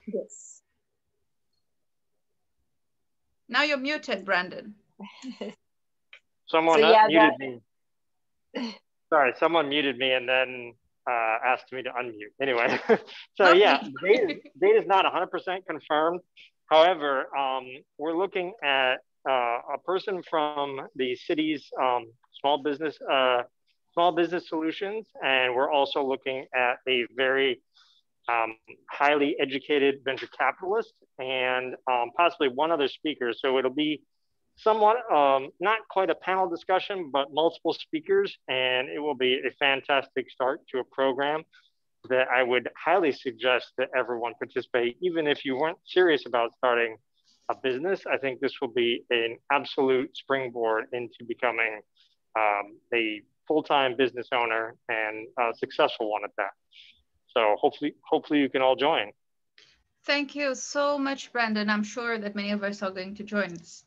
Yes. Now you're muted, Brandon. So Someone yeah, muted me. Sorry, someone muted me and then asked me to unmute. Anyway, so Not yeah, me. date is not 100% confirmed. However, we're looking at a person from the city's small business solutions, and we're also looking at a very highly educated venture capitalist and possibly one other speaker. So it'll be somewhat not quite a panel discussion, but multiple speakers, and it will be a fantastic start to a program that I would highly suggest that everyone participate, even if you weren't serious about starting a business. I think this will be an absolute springboard into becoming a full-time business owner and a successful one at that. So hopefully you can all join. Thank you so much, Brandon. I'm sure that many of us are going to join us.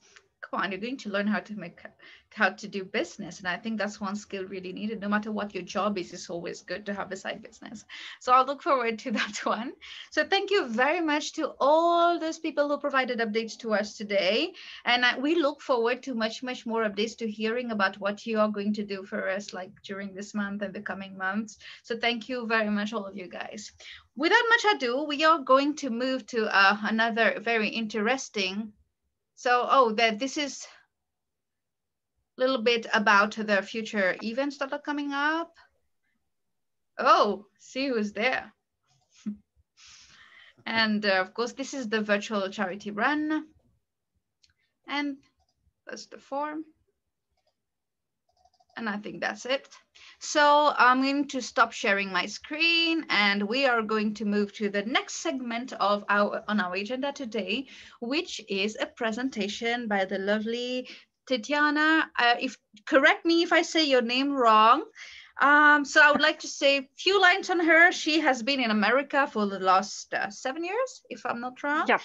Come on, you're going to learn how to do business. And I think that's one skill really needed. No matter what your job is, it's always good to have a side business. So I'll look forward to that one. So thank you very much to all those people who provided updates to us today. And we look forward to much more updates, to hearing about what you are going to do for us, like during this month and the coming months. So thank you very much, all of you guys. Without much ado, we are going to move to another very interesting. So, that this is a little bit about the future events that are coming up. Oh, see who's there. And of course, this is the virtual charity run. And that's the form. And I think that's it. So I'm going to stop sharing my screen, and we are going to move to the next segment of our agenda today, which is a presentation by the lovely Tatiana. If correct me if I say your name wrong. So I would like to say a few lines on her. She has been in America for the last 7 years, if I'm not wrong. Yeah.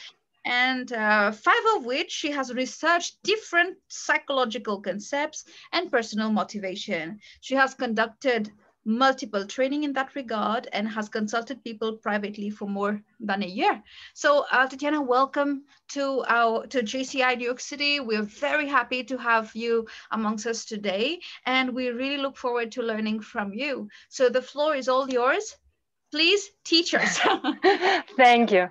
And 5 of which she has researched different psychological concepts and personal motivation. She has conducted multiple training in that regard and has consulted people privately for more than a year. So Tatiana, welcome to JCI New York City. We're very happy to have you amongst us today, and we really look forward to learning from you. So the floor is all yours. Please teach us. Thank you.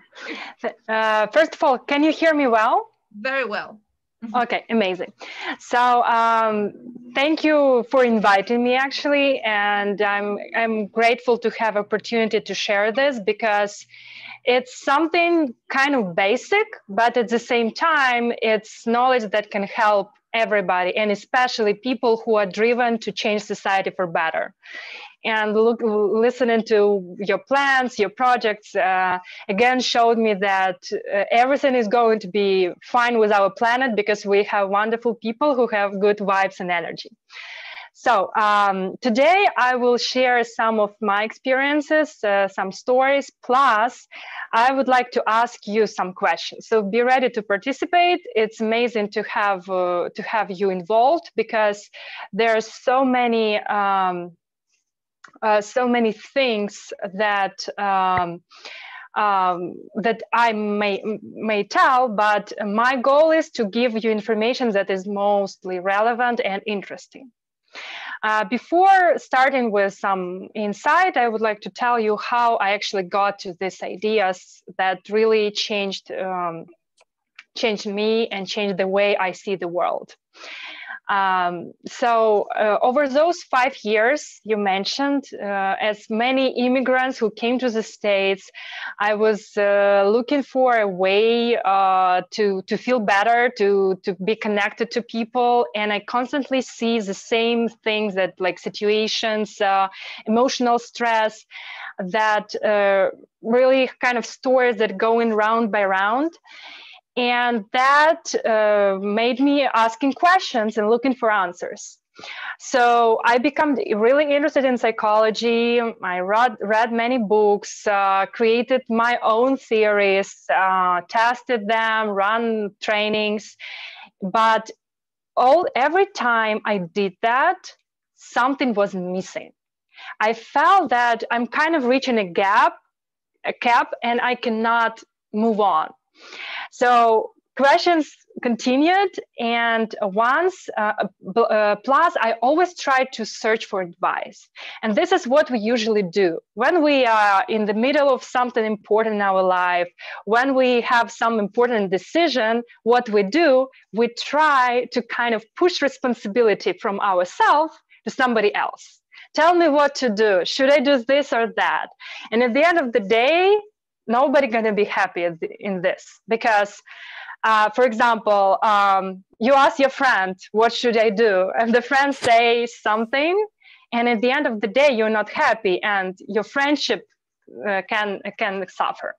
First of all, can you hear me well? Very well. Okay, amazing. So thank you for inviting me, actually, and I'm grateful to have opportunity to share this, because it's something kind of basic, but at the same time, it's knowledge that can help everybody, and especially people who are driven to change society for better. And listening to your plans, your projects, again showed me that everything is going to be fine with our planet, because we have wonderful people who have good vibes and energy. So today I will share some of my experiences, some stories, plus I would like to ask you some questions. So be ready to participate. It's amazing to have you involved, because there are so many things that that I may tell, but my goal is to give you information that is mostly relevant and interesting. Before starting with some insight, I would like to tell you how I actually got to these ideas that really changed me and changed the way I see the world. Over those 5 years you mentioned, as many immigrants who came to the States, I was looking for a way to feel better, to be connected to people, and I constantly see the same things, that like situations, emotional stress, that really kind of stories that going round by round. And that made me asking questions and looking for answers. So I became really interested in psychology. I read many books, created my own theories, tested them, ran trainings. But every time I did that, something was missing. I felt that I'm kind of reaching a gap, and I cannot move on. So questions continued, and plus I always try to search for advice. And this is what we usually do when we are in the middle of something important in our life, when we have some important decision. What we do, we try to kind of push responsibility from ourselves to somebody else. Tell me what to do. Should I do this or that? And at the end of the day, nobody gonna be happy in this, because for example, you ask your friend, what should I do? And the friend says something, and at the end of the day, you're not happy, and your friendship can suffer.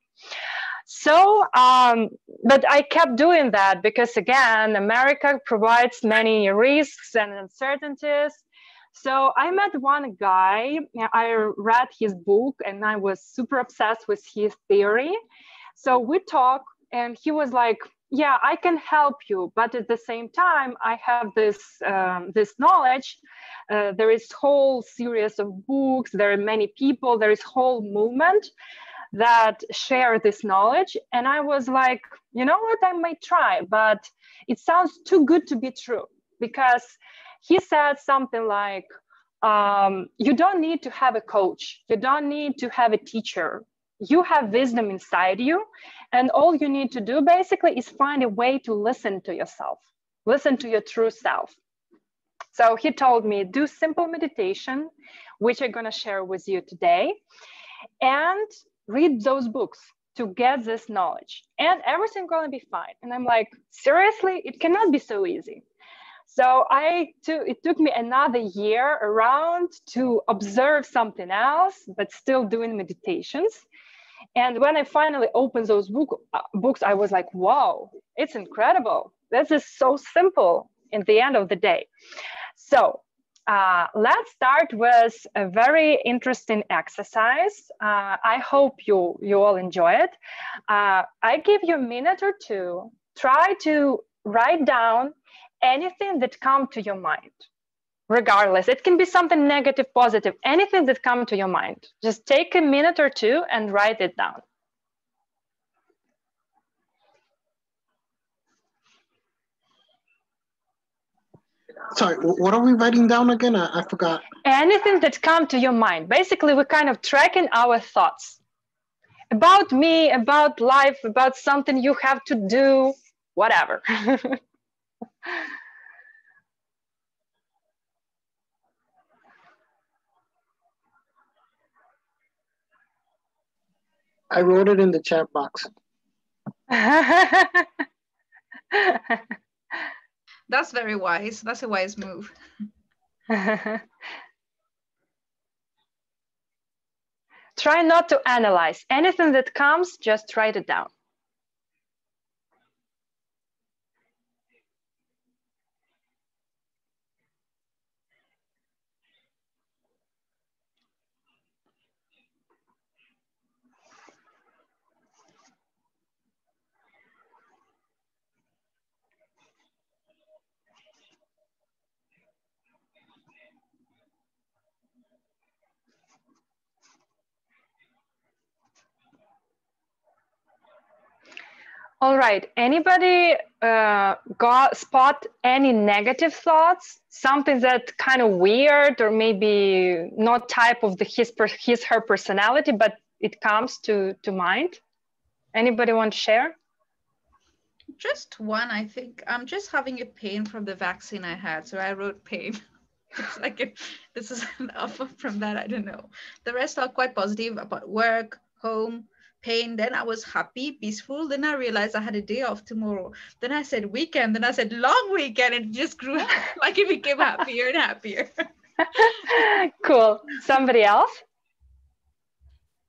So, but I kept doing that because, again, America provides many risks and uncertainties. So I met one guy, I read his book, and I was super obsessed with his theory. So we talked, and he was like, yeah, I can help you, but at the same time, I have this knowledge. There is whole series of books. There are many people. There is whole movement that share this knowledge. And I was like, you know what? I might try, but it sounds too good to be true, because he said something like, you don't need to have a coach. You don't need to have a teacher. You have wisdom inside you, and all you need to do basically is find a way to listen to yourself, listen to your true self. So he told me, do simple meditation, which I'm gonna share with you today, and read those books to get this knowledge, and everything's gonna be fine. And I'm like, seriously? It cannot be so easy. So it took me another year around to observe something else, but still doing meditations. And when I finally opened those books, I was like, wow, it's incredible. This is so simple in the end of the day. So let's start with a very interesting exercise. I hope you all enjoy it. I give you a minute or two. Try to write down anything that comes to your mind. Regardless, it can be something negative, positive, anything that comes to your mind. Just take a minute or two and write it down. Sorry, what are we writing down again? I forgot. Anything that comes to your mind. Basically, we're kind of tracking our thoughts about me, about life, about something you have to do, whatever. I wrote it in the chat box. That's very wise. That's a wise move. Try not to analyze. Anything that comes, just write it down. All right, anybody spot any negative thoughts? Something that kind of weird or maybe not type of her personality, but it comes to mind? Anybody want to share? Just one, I think. I'm just having a pain from the vaccine I had, so I wrote pain. It's like, this is enough from that, I don't know. The rest are quite positive about work, home, pain. Then I was happy, peaceful. Then I realized I had a day off tomorrow. Then I said weekend. Then I said long weekend. And it just grew like it became happier and happier. Cool. Somebody else?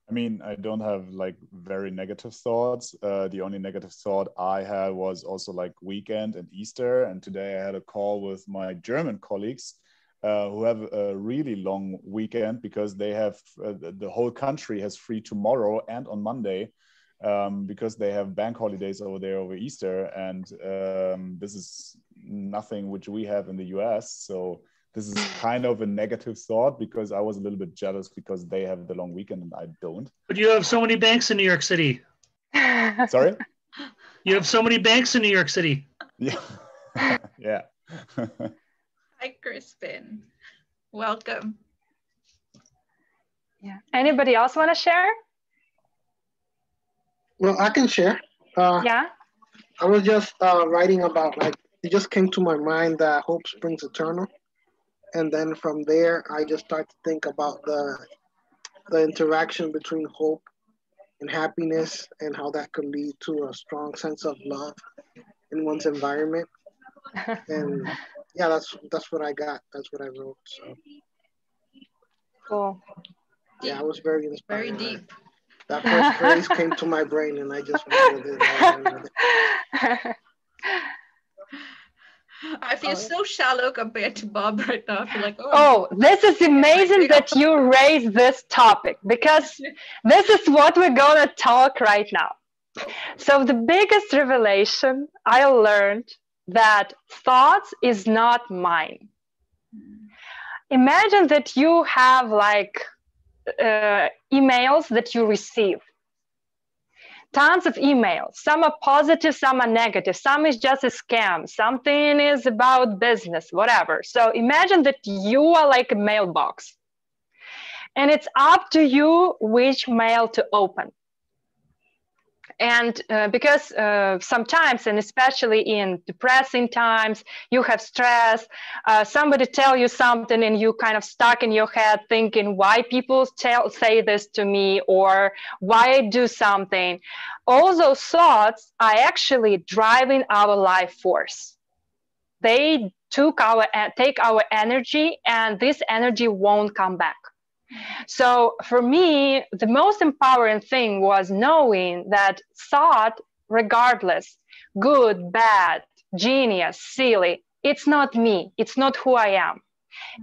I mean, I don't have like very negative thoughts. The only negative thought I had was also like weekend and Easter. And today I had a call with my German colleagues who have a really long weekend because they have the whole country has free tomorrow and on Monday because they have bank holidays over there over Easter. And this is nothing which we have in the US. So this is kind of a negative thought because I was a little bit jealous because they have the long weekend and I don't. But you have so many banks in New York City. Sorry? You have so many banks in New York City. Yeah. Yeah. Hi, Crispin. Welcome. Yeah. Anybody else want to share? Well, I can share. Yeah. I was just writing about, like, it just came to my mind that hope springs eternal. And then from there, I just start to think about the interaction between hope and happiness and how that could lead to a strong sense of love in one's environment. And yeah, that's what I got. That's what I wrote. So Cool. yeah, I was very inspired. Very deep. That first phrase came to my brain, and I just went with it. I feel so shallow compared to Bob right now. I feel like, oh, this is amazing that you raised this topic, because this is what we're going to talk right now. So the biggest revelation I learned that thoughts is not mine. Imagine that you have like emails that you receive. Tons of emails. Some are positive, some are negative. Some is just a scam. Something is about business, whatever. So imagine that you are like a mailbox. And it's up to you which mail to open. And because sometimes, and especially in depressing times, you have stress, somebody tell you something and you kind of stuck in your head thinking why people say this to me or why I do something. All those thoughts are actually driving our life force. They take our energy, and this energy won't come back. So for me, the most empowering thing was knowing that thought, regardless, good, bad, genius, silly, it's not me. It's not who I am.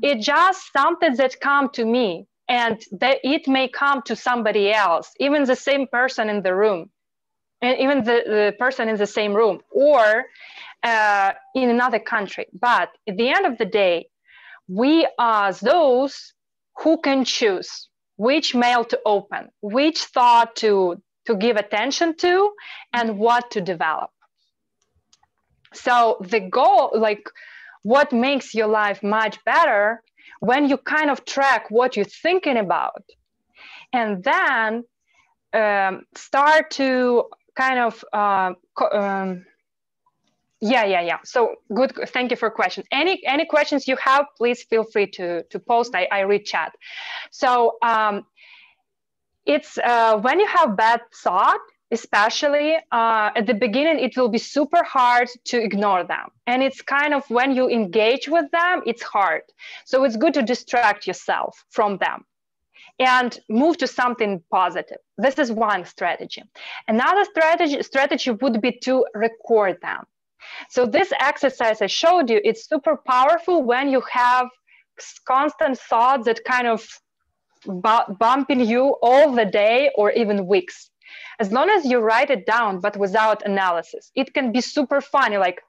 It's just something that comes to me, and that it may come to somebody else, even the same person in the room, and even the person in the same room, or in another country. But at the end of the day, we are those who can choose which mail to open, which thought to give attention to, and what to develop. So the goal, like what makes your life much better when you kind of track what you're thinking about, and then start to kind of yeah. So good. Thank you for questions. Any questions you have, please feel free to post. I read chat. So it's when you have bad thought, especially at the beginning, it will be super hard to ignore them. And it's kind of when you engage with them, it's hard. So it's good to distract yourself from them and move to something positive. This is one strategy. Another strategy would be to record them. So this exercise I showed you, it's super powerful when you have constant thoughts that kind of bumping you all the day or even weeks. As long as you write it down, but without analysis, it can be super funny, like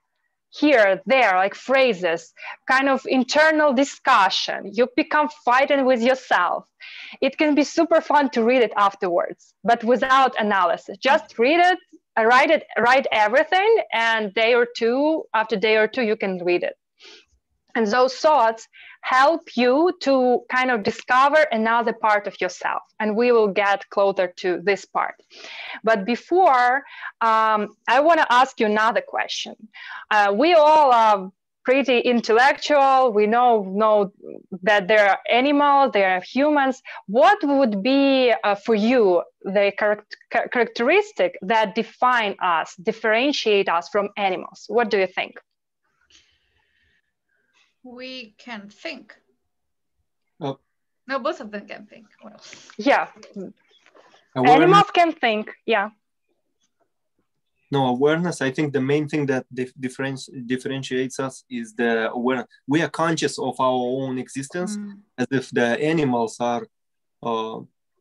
here, there, like phrases, kind of internal discussion. You become fighting with yourself. It can be super fun to read it afterwards, but without analysis. Just read it, write everything, and after day or two, you can read it. And those thoughts help you to kind of discover another part of yourself. And we will get closer to this part. But before, I want to ask you another question. We all are pretty intellectual. We know that there are animals, there are humans. What would be for you the characteristic that define us, differentiate us from animals? What do you think? We can think. Oh. No, both of them can think. Well. Yeah. Awareness. Animals can think, yeah. No, awareness, I think the main thing that differentiates us is the awareness. We are conscious of our own existence, as if the animals are,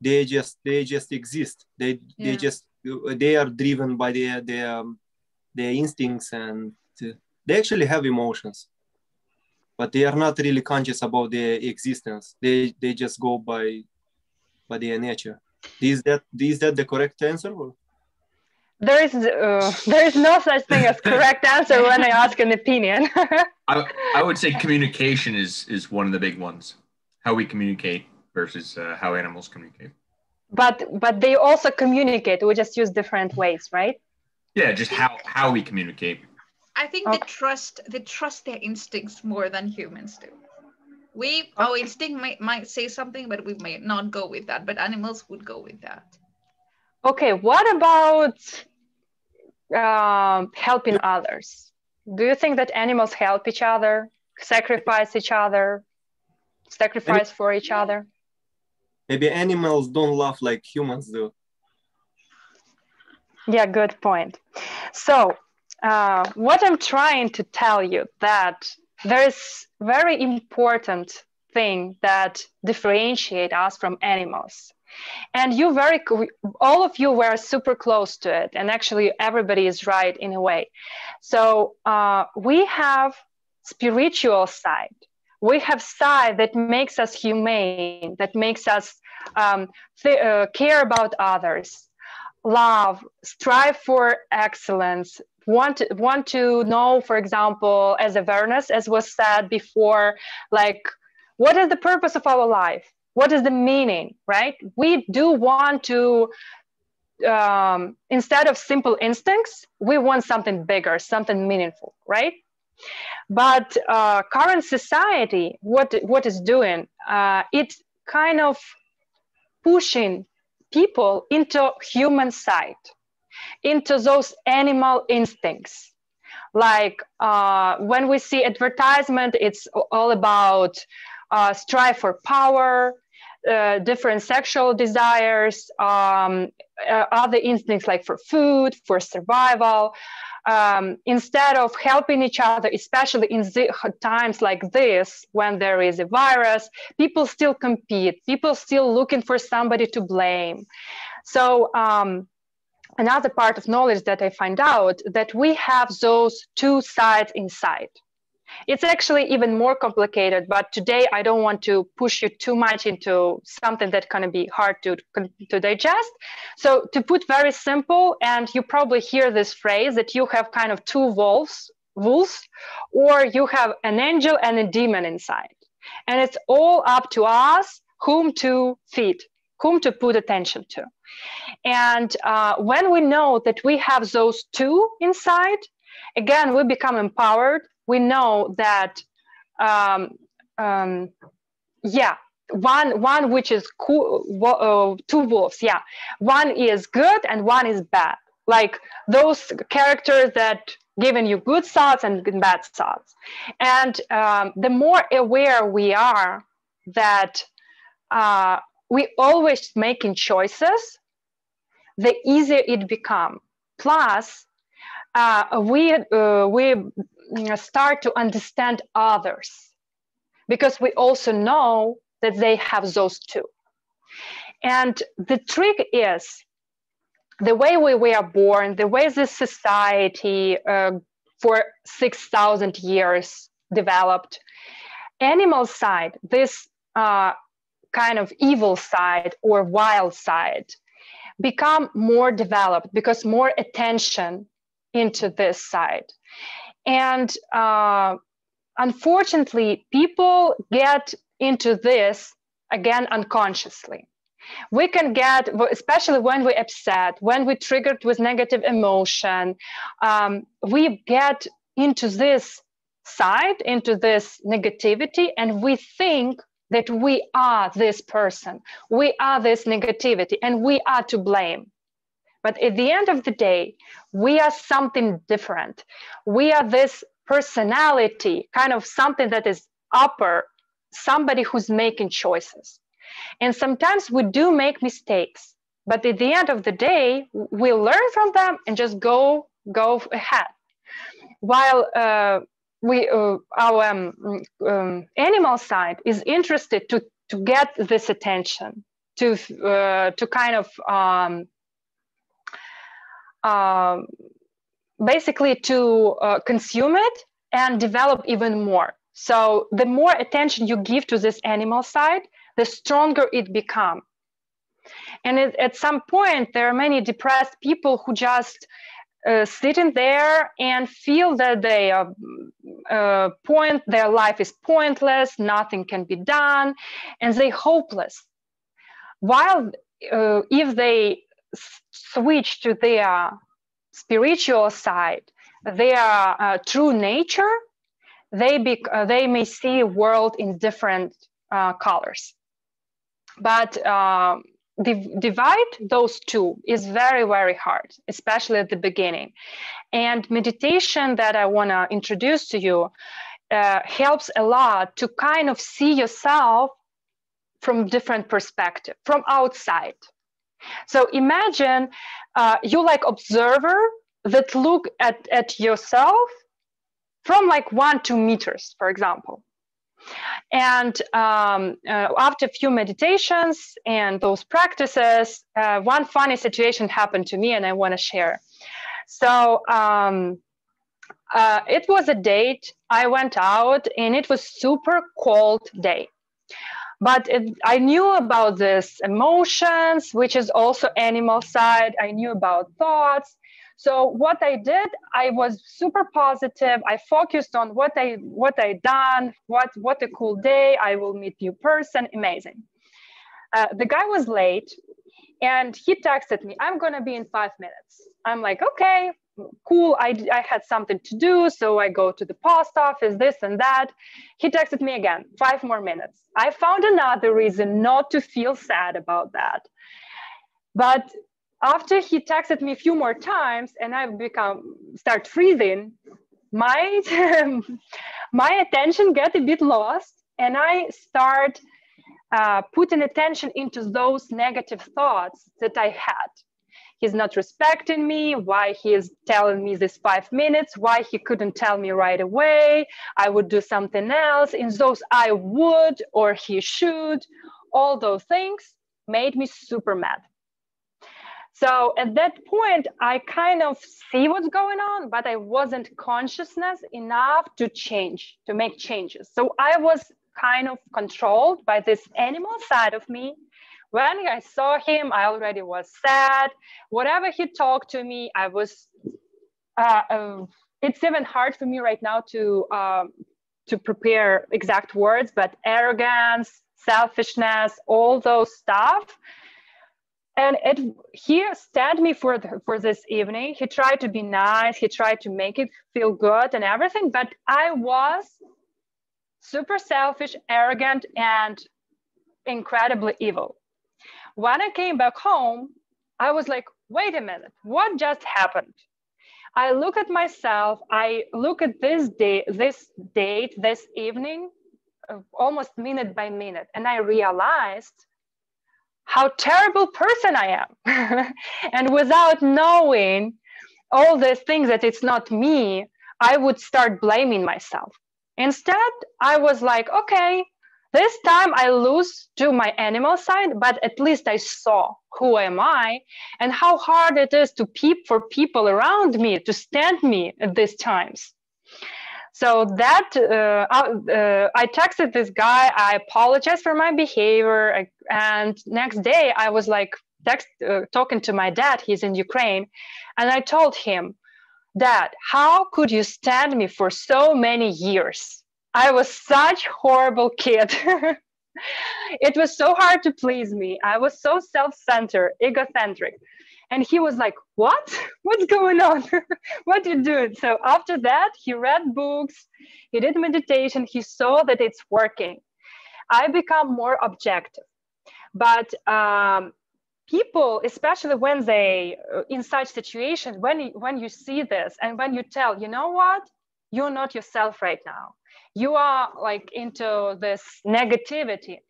they just exist. They are driven by their instincts, and they actually have emotions, but they are not really conscious about their existence. They just go by their nature. Is that the correct answer? Or? There is no such thing as correct answer when I ask an opinion. I would say communication is one of the big ones. How we communicate versus how animals communicate. But they also communicate. We just use different ways, right? Yeah, just how we communicate. I think they trust their instincts more than humans do. Our instinct might say something, but we might not go with that. But animals would go with that. Okay, what about helping others? Do you think that animals help each other, sacrifice each other, sacrifice for each other? Maybe animals don't laugh like humans do. Yeah, good point. So what I'm trying to tell you that there is very important thing that differentiate us from animals. And all of you were super close to it. And actually everybody is right in a way. So we have spiritual side. We have side that makes us humane, that makes us care about others, love, strive for excellence, want to know, for example, as awareness, as was said before, like, what is the purpose of our life? What is the meaning, right? We do want to, instead of simple instincts, we want something bigger, something meaningful, right? But current society, what is doing, it kind of pushing people into human side, into those animal instincts. Like when we see advertisement, it's all about strive for power, different sexual desires, other instincts like for food, for survival. Instead of helping each other, especially in times like this, when there is a virus, people still compete, people still looking for somebody to blame. So another part of knowledge that I find out that we have those two sides inside. It's actually even more complicated, but today I don't want to push you too much into something that's going to be hard to digest. So to put very simple, and you probably hear this phrase that you have kind of two wolves, or you have an angel and a demon inside. And it's all up to us whom to feed, whom to put attention to. And when we know that we have those two inside, again, we become empowered. We know that, one which is cool, two wolves, yeah. One is good and one is bad. Like those characters that giving you good thoughts and bad thoughts. And the more aware we are that we always making choices, the easier it becomes. Plus, we start to understand others because we also know that they have those two. And the trick is the way we were born, the way this society for 6,000 years developed. Animal side, this kind of evil side or wild side, become more developed because more attention into this side. And unfortunately, people get into this again unconsciously. We can get, especially when we're upset, when we're triggered with negative emotion, we get into this side, into this negativity, and we think that we are this person, we are this negativity, and we are to blame. But at the end of the day, we are something different. We are this personality, kind of something that is upper, somebody who's making choices. And sometimes we do make mistakes, but at the end of the day, we learn from them and just go ahead. While our animal side is interested to get this attention, to kind of basically to consume it and develop even more. So the more attention you give to this animal side, the stronger it becomes. And at some point, there are many depressed people who just sitting there and feel that they are their life is pointless, nothing can be done, and they're hopeless. While if they switch to their spiritual side, their true nature, they may see a world in different colors. But divide those two is very, very hard, especially at the beginning. And meditation that I want to introduce to you helps a lot to kind of see yourself from different perspective, from outside. So imagine you like observer that look at yourself from like 1-2 meters, for example. And after a few meditations and those practices, one funny situation happened to me and I want to share. So it was a date. I went out and it was super cold day. But I knew about this emotions, which is also animal side. I knew about thoughts. So what I did, I was super positive. I focused on what I done, what a cool day. I will meet new person, amazing. The guy was late and he texted me, I'm gonna be in 5 minutes. I'm like, okay, cool. I had something to do. So I go to the post office, this and that. He texted me again, 5 more minutes. I found another reason not to feel sad about that. But after he texted me a few more times and I start freezing, my attention get a bit lost and I start putting attention into those negative thoughts that I had. He's not respecting me, why he is telling me this 5 minutes, why he couldn't tell me right away, I would do something else. In those I would or he should, all those things made me super mad. So at that point, I kind of see what's going on, but I wasn't consciousness enough to change, to make changes. So I was kind of controlled by this animal side of me. When I saw him, I already was sad. Whatever he talked to me, I was, it's even hard for me right now to prepare exact words, but arrogance, selfishness, all those stuff. And he stand me for this evening. He tried to be nice. He tried to make it feel good and everything, but I was super selfish, arrogant, and incredibly evil. When I came back home, I was like, wait a minute, what just happened? I look at myself, I look at this date, this evening, almost minute by minute, and I realized how terrible person I am. And without knowing all these things that it's not me, I would start blaming myself. Instead, I was like, okay, this time I lose to my animal side, but at least I saw who am I and how hard it is for people around me to stand me at these times. So that I texted this guy, I apologized for my behavior. And next day I was like talking to my dad, he's in Ukraine. And I told him, Dad, how could you stand me for so many years? I was such a horrible kid. It was so hard to please me. I was so self-centered, egocentric. And he was like, what? What's going on? What are you doing? So after that, he read books, he did meditation, he saw that it's working. I become more objective. But people, especially when they, in such situations, when you see this and when you tell, you know what? You're not yourself right now. You are like into this negativity.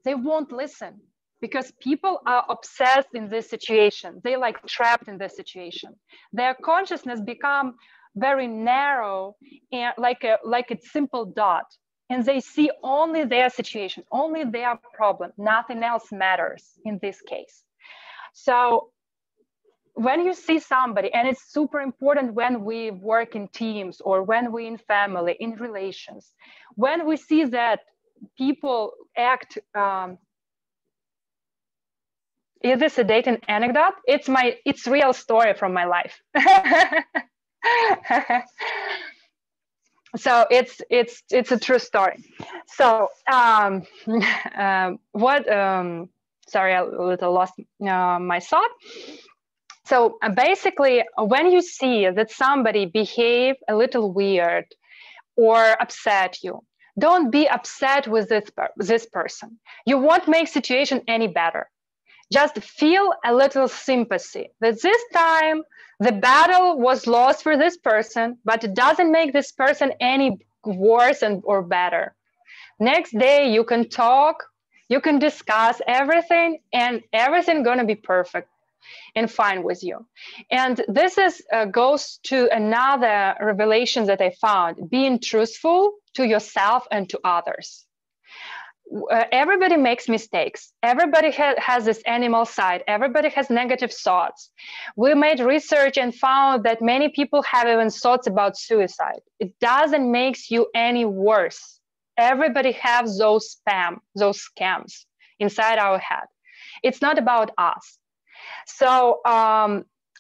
They won't listen. Because people are obsessed in this situation. They like trapped in this situation. Their consciousness become very narrow and like a simple dot. And they see only their situation, only their problem. Nothing else matters in this case. So when you see somebody, and it's super important when we work in teams or when we in family, in relations, when we see that people act Is this a dating anecdote? It's real story from my life. So it's a true story. So sorry, I a little lost my thought. So basically, when you see that somebody behave a little weird or upset you, don't be upset with this person. You won't make situation any better. Just feel a little sympathy that this time the battle was lost for this person, but it doesn't make this person any worse or better. Next day you can talk, you can discuss everything, and everything gonna be perfect and fine with you. And this is goes to another revelation that I found: being truthful to yourself and to others. Everybody makes mistakes. Everybody has this animal side. Everybody has negative thoughts. We made research and found that many people have even thoughts about suicide. It doesn't make you any worse. Everybody has those scams inside our head. It's not about us. So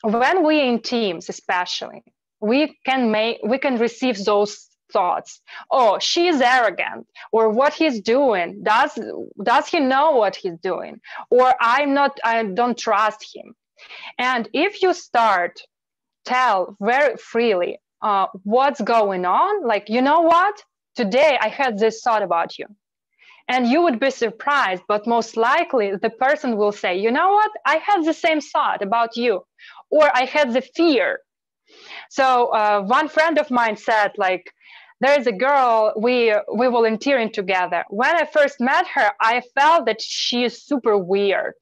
when we in teams, especially, we can receive those thoughts. Oh, she's arrogant, or what he's doing, does he know what he's doing, or I don't trust him. And if you start tell very freely what's going on, like, you know what, today I had this thought about you, and you would be surprised, but most likely the person will say, you know what, I had the same thought about you, or I had the fear. So one friend of mine said, like, there is a girl, we volunteering together. When I first met her, I felt that she is super weird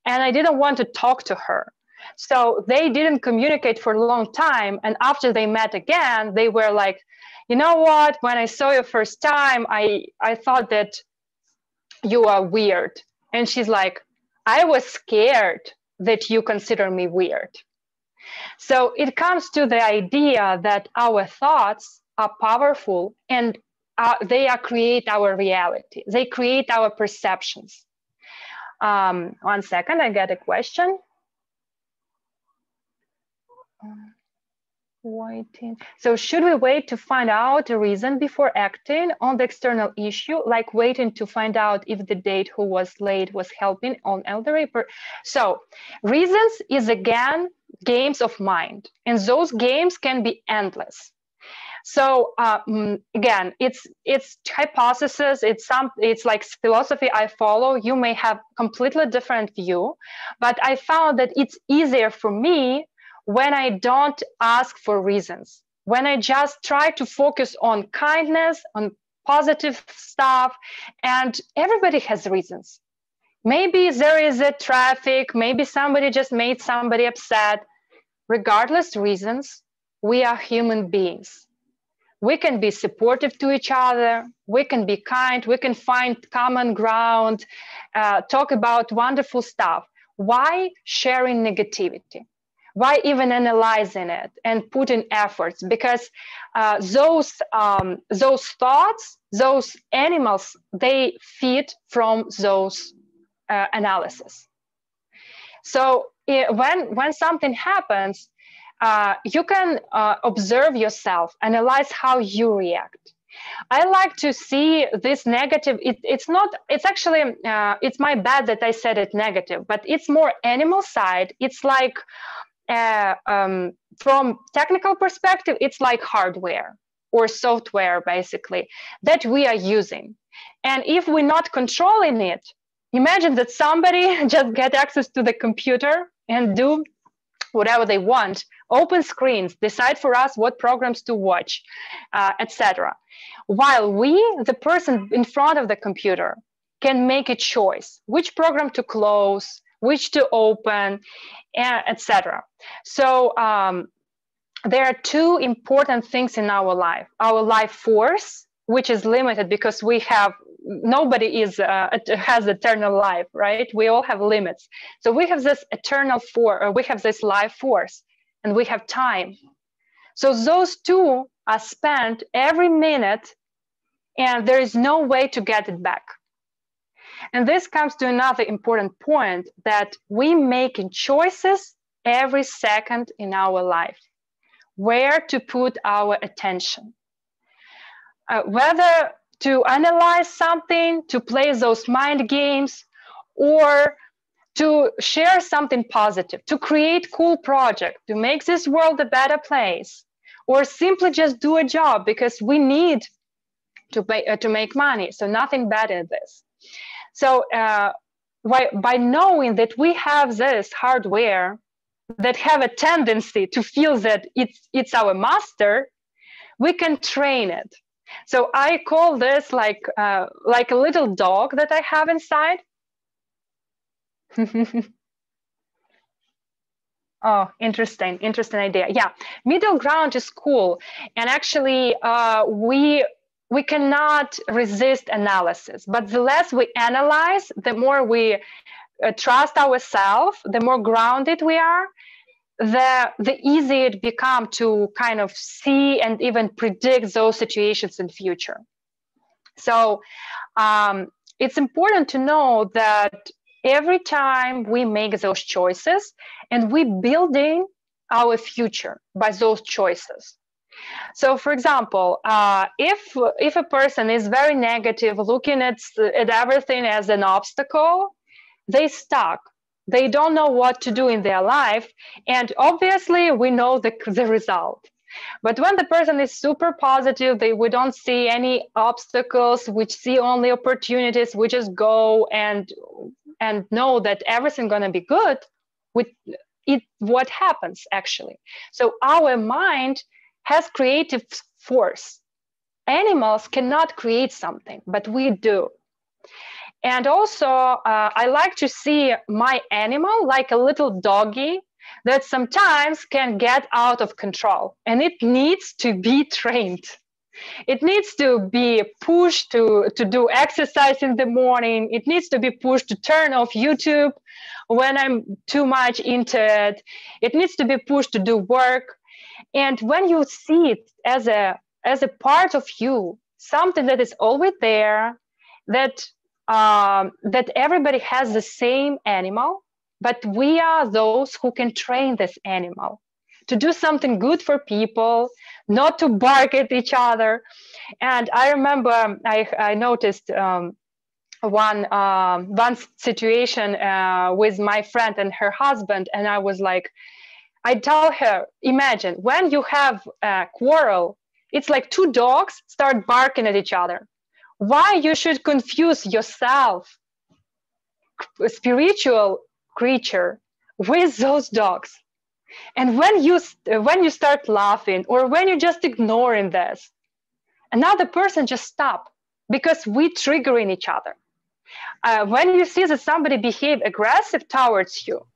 and I didn't want to talk to her. So they didn't communicate for a long time. And after they met again, they were like, you know what, when I saw you first time, I thought that you are weird. And she's like, I was scared that you consider me weird. So it comes to the idea that our thoughts are powerful, and they create our reality. They create our perceptions. 1 second, I get a question. Waiting. So should we wait to find out a reason before acting on the external issue, like waiting to find out if the date who was late was helping on elderly? So reasons is, again, games of mind, and those games can be endless. So again, it's hypothesis. It's like philosophy I follow. You may have completely different view, but I found that it's easier for me when I don't ask for reasons, when I just try to focus on kindness, on positive stuff, and everybody has reasons. Maybe there is a traffic, maybe somebody just made somebody upset. Regardless reasons, we are human beings. We can be supportive to each other, we can be kind, we can find common ground, talk about wonderful stuff. Why sharing negativity? Why even analyzing it and putting efforts? Because those thoughts, those animals, they feed from those analysis. So when something happens, you can observe yourself, analyze how you react. I like to see this negative. It's actually, it's my bad that I said it negative, but it's more animal side. It's like, from technical perspective, it's like hardware or software, basically, that we are using. And if we're not controlling it, imagine that somebody just get access to the computer and do whatever they want, open screens, decide for us what programs to watch, etc. While we, the person in front of the computer, can make a choice, which program to close, which to open, etc. So there are two important things in our life. Our life force, which is limited because nobody has eternal life, right? We all have limits. So we have this eternal force, or we have this life force, and we have time. So those two are spent every minute, and there is no way to get it back. And this comes to another important point, that we making choices every second in our life, where to put our attention, whether to analyze something, to play those mind games, or to share something positive, to create cool project, to make this world a better place, or simply just do a job because we need to make money. So nothing bad in this. So by knowing that we have this hardware that have a tendency to feel that it's our master, we can train it. So I call this like a little dog that I have inside. Oh, interesting idea. Yeah, middle ground is cool. And actually, we cannot resist analysis, but the less we analyze, the more we trust ourselves, the more grounded we are, the easier it becomes to kind of see and even predict those situations in future. So it's important to know that every time we make those choices, and we building our future by those choices. So, for example, if a person is very negative, looking at everything as an obstacle, they stuck. They don't know what to do in their life, and obviously we know the result. But when the person is super positive, we don't see any obstacles, we see only opportunities, we just go and know that everything's going to be good. With it, what happens actually? So our mind has creative force. Animals cannot create something, but we do. And also, I like to see my animal like a little doggy that sometimes can get out of control, and it needs to be trained. It needs to be pushed to do exercise in the morning. It needs to be pushed to turn off YouTube when I'm too much into it. It needs to be pushed to do work. And when you see it as a part of you, something that is always there, that everybody has the same animal, but we are those who can train this animal to do something good for people, not to bark at each other. And I remember I noticed one situation with my friend and her husband, and I was like, I tell her, imagine when you have a quarrel, it's like two dogs start barking at each other. Why you should confuse yourself, a spiritual creature, with those dogs? And when you start laughing, or when you're just ignoring this, another person just stop, because we triggering each other. When you see that somebody behave aggressive towards you,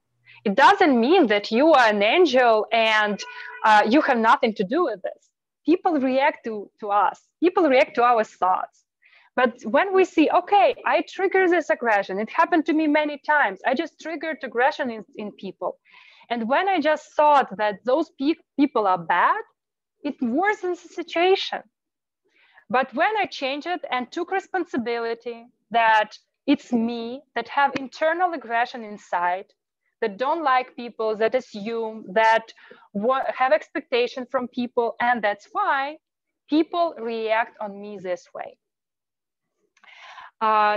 it doesn't mean that you are an angel and you have nothing to do with this. People react to us. People react to our thoughts. But when we see, okay, I trigger this aggression. It happened to me many times. I just triggered aggression in people. And when I just thought that those people are bad, it worsens the situation. But when I changed it and took responsibility that it's me that have internal aggression inside, that don't like people, that assume, that have expectation from people, and that's why people react on me this way.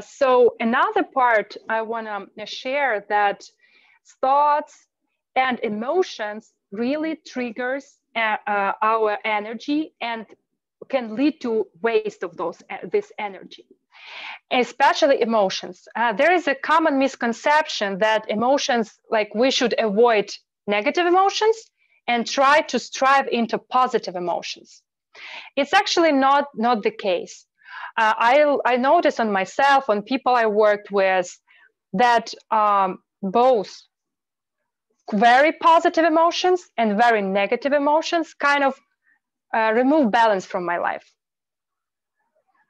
So another part I want to share, that thoughts and emotions really triggers our energy and can lead to waste of this energy, especially emotions. There is a common misconception that emotions, like we should avoid negative emotions and try to strive into positive emotions. It's actually not the case. I noticed on myself, on people I worked with, that both very positive emotions and very negative emotions kind of remove balance from my life.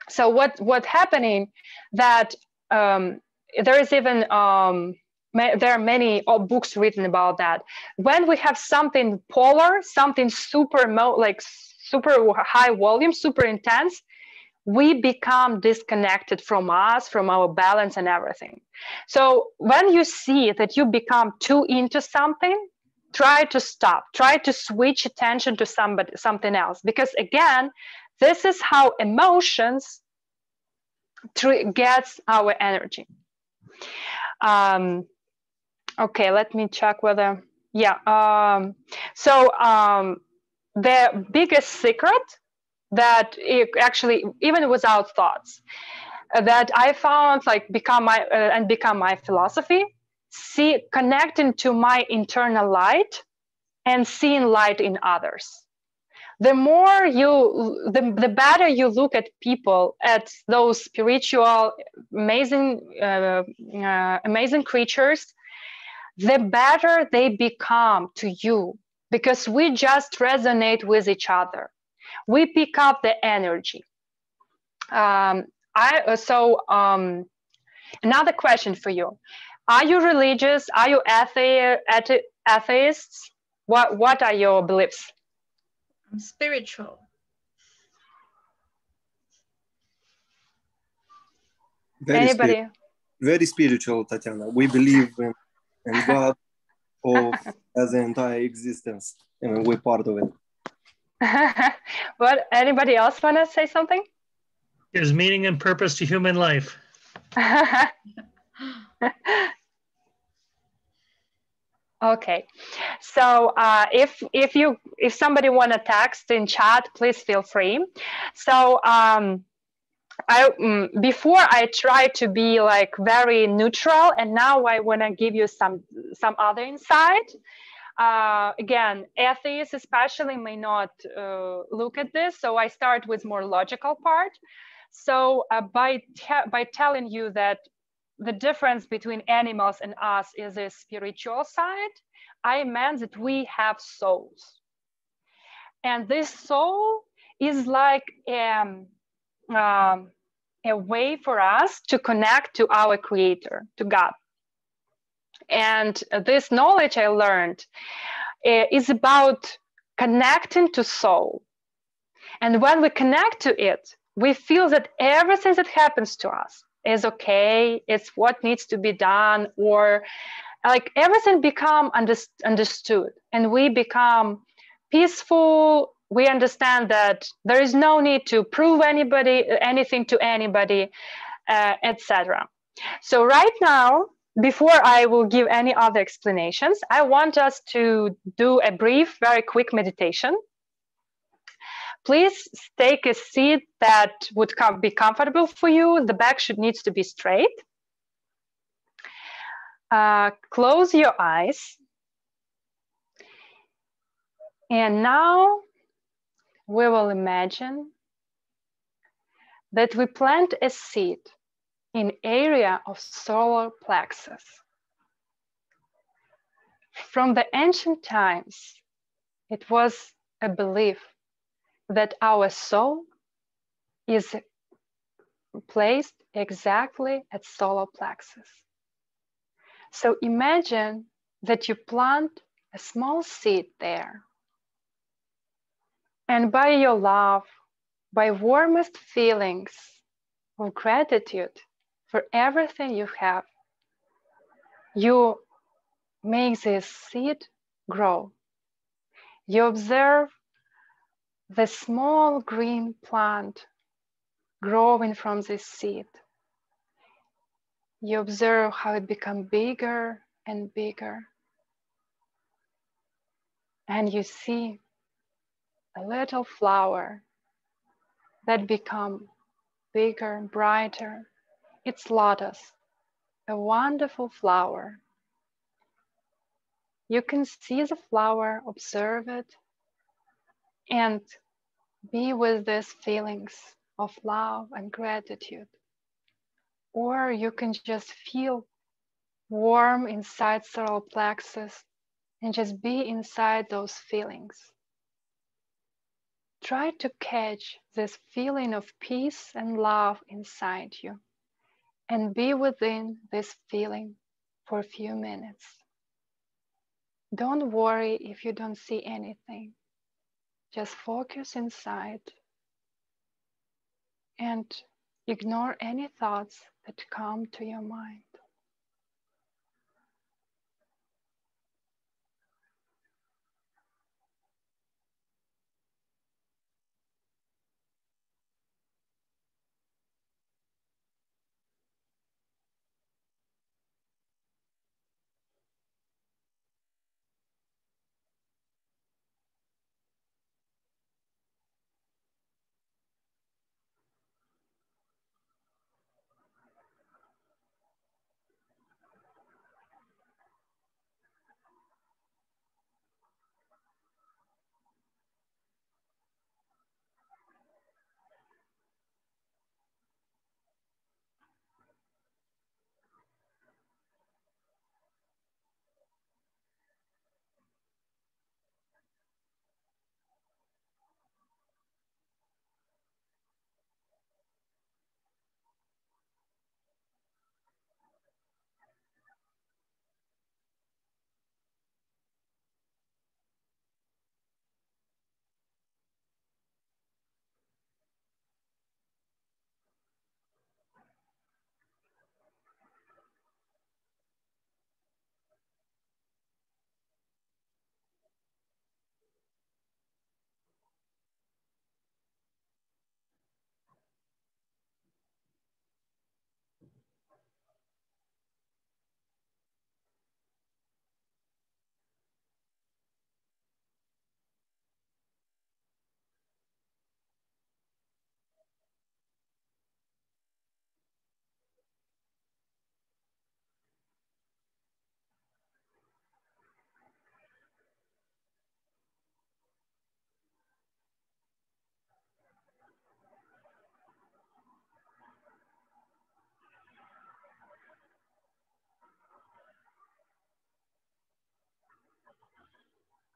So what's happening, that there is even there are many books written about that. When we have something polar, something super high volume, super intense, we become disconnected from us, from our balance and everything. So when you see that you become too into something, try to stop, try to switch attention to something else. Because again, this is how emotions gets our energy. Okay, let me check whether, yeah. The biggest secret that actually, even without thoughts, that I found like become my philosophy, connecting to my internal light and seeing light in others. The more the better you look at people, at those spiritual, amazing creatures, the better they become to you, because we just resonate with each other. We pick up the energy. Another question for you: are you religious? Are you atheists? What are your beliefs? I'm spiritual. Anybody? Very spiritual, Tatiana. We believe in God as the entire existence, and we're part of it. What? Anybody else want to say something? There's meaning and purpose to human life. Okay, so if somebody want to text in chat, please feel free. So before I try to be like very neutral, and now I want to give you some other insight. Again, atheists especially may not look at this, so I start with more logical part. So by telling you that the difference between animals and us is a spiritual side, I meant that we have souls, and this soul is like a way for us to connect to our creator, to God. And this knowledge I learned is about connecting to soul. And when we connect to it, we feel that everything that happens to us is okay, it's what needs to be done, or like everything become understood, and we become peaceful. We understand that there is no need to prove anything to anybody, etc. So right now, before I will give any other explanations, I want us to do a brief, very quick meditation. Please take a seat that would be comfortable for you. The back needs to be straight. Close your eyes. And now we will imagine that we plant a seed in area of solar plexus. From the ancient times, it was a belief that our soul is placed exactly at solar plexus. So imagine that you plant a small seed there. And by your love, by warmest feelings of gratitude for everything you have, you make this seed grow. You observe the small green plant growing from this seed. You observe how it becomes bigger and bigger. And you see a little flower that becomes bigger and brighter. It's lotus, a wonderful flower. You can see the flower, observe it, and be with these feelings of love and gratitude. Or you can just feel warm inside solar plexus and just be inside those feelings. Try to catch this feeling of peace and love inside you and be within this feeling for a few minutes. Don't worry if you don't see anything. Just focus inside and ignore any thoughts that come to your mind.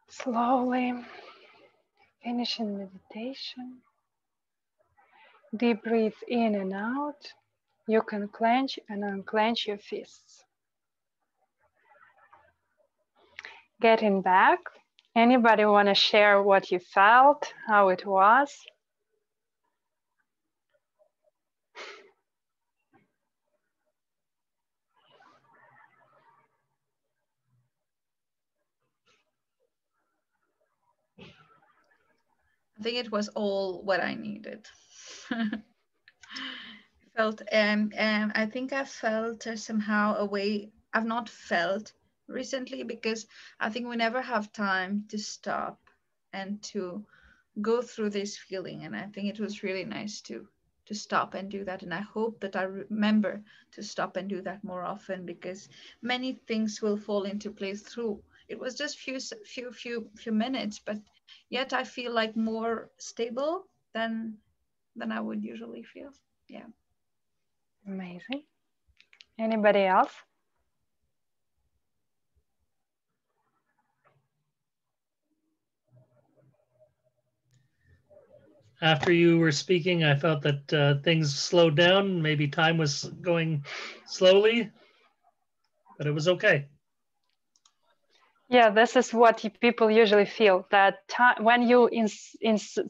Slowly finishing meditation. Deep breathe in and out. You can clench and unclench your fists. Getting back. Anybody want to share what you felt, how it was? I think it was all what I needed. Felt I think I felt somehow a way I've not felt recently, because I think we never have time to stop and to go through this feeling, and I think it was really nice to stop and do that, and I hope that I remember to stop and do that more often, because many things will fall into place through. It was just few minutes, but yet I feel like more stable than I would usually feel. Yeah. Amazing. Anybody else? After you were speaking, I felt that things slowed down. Maybe time was going slowly, but it was okay. Yeah, this is what people usually feel, that time when you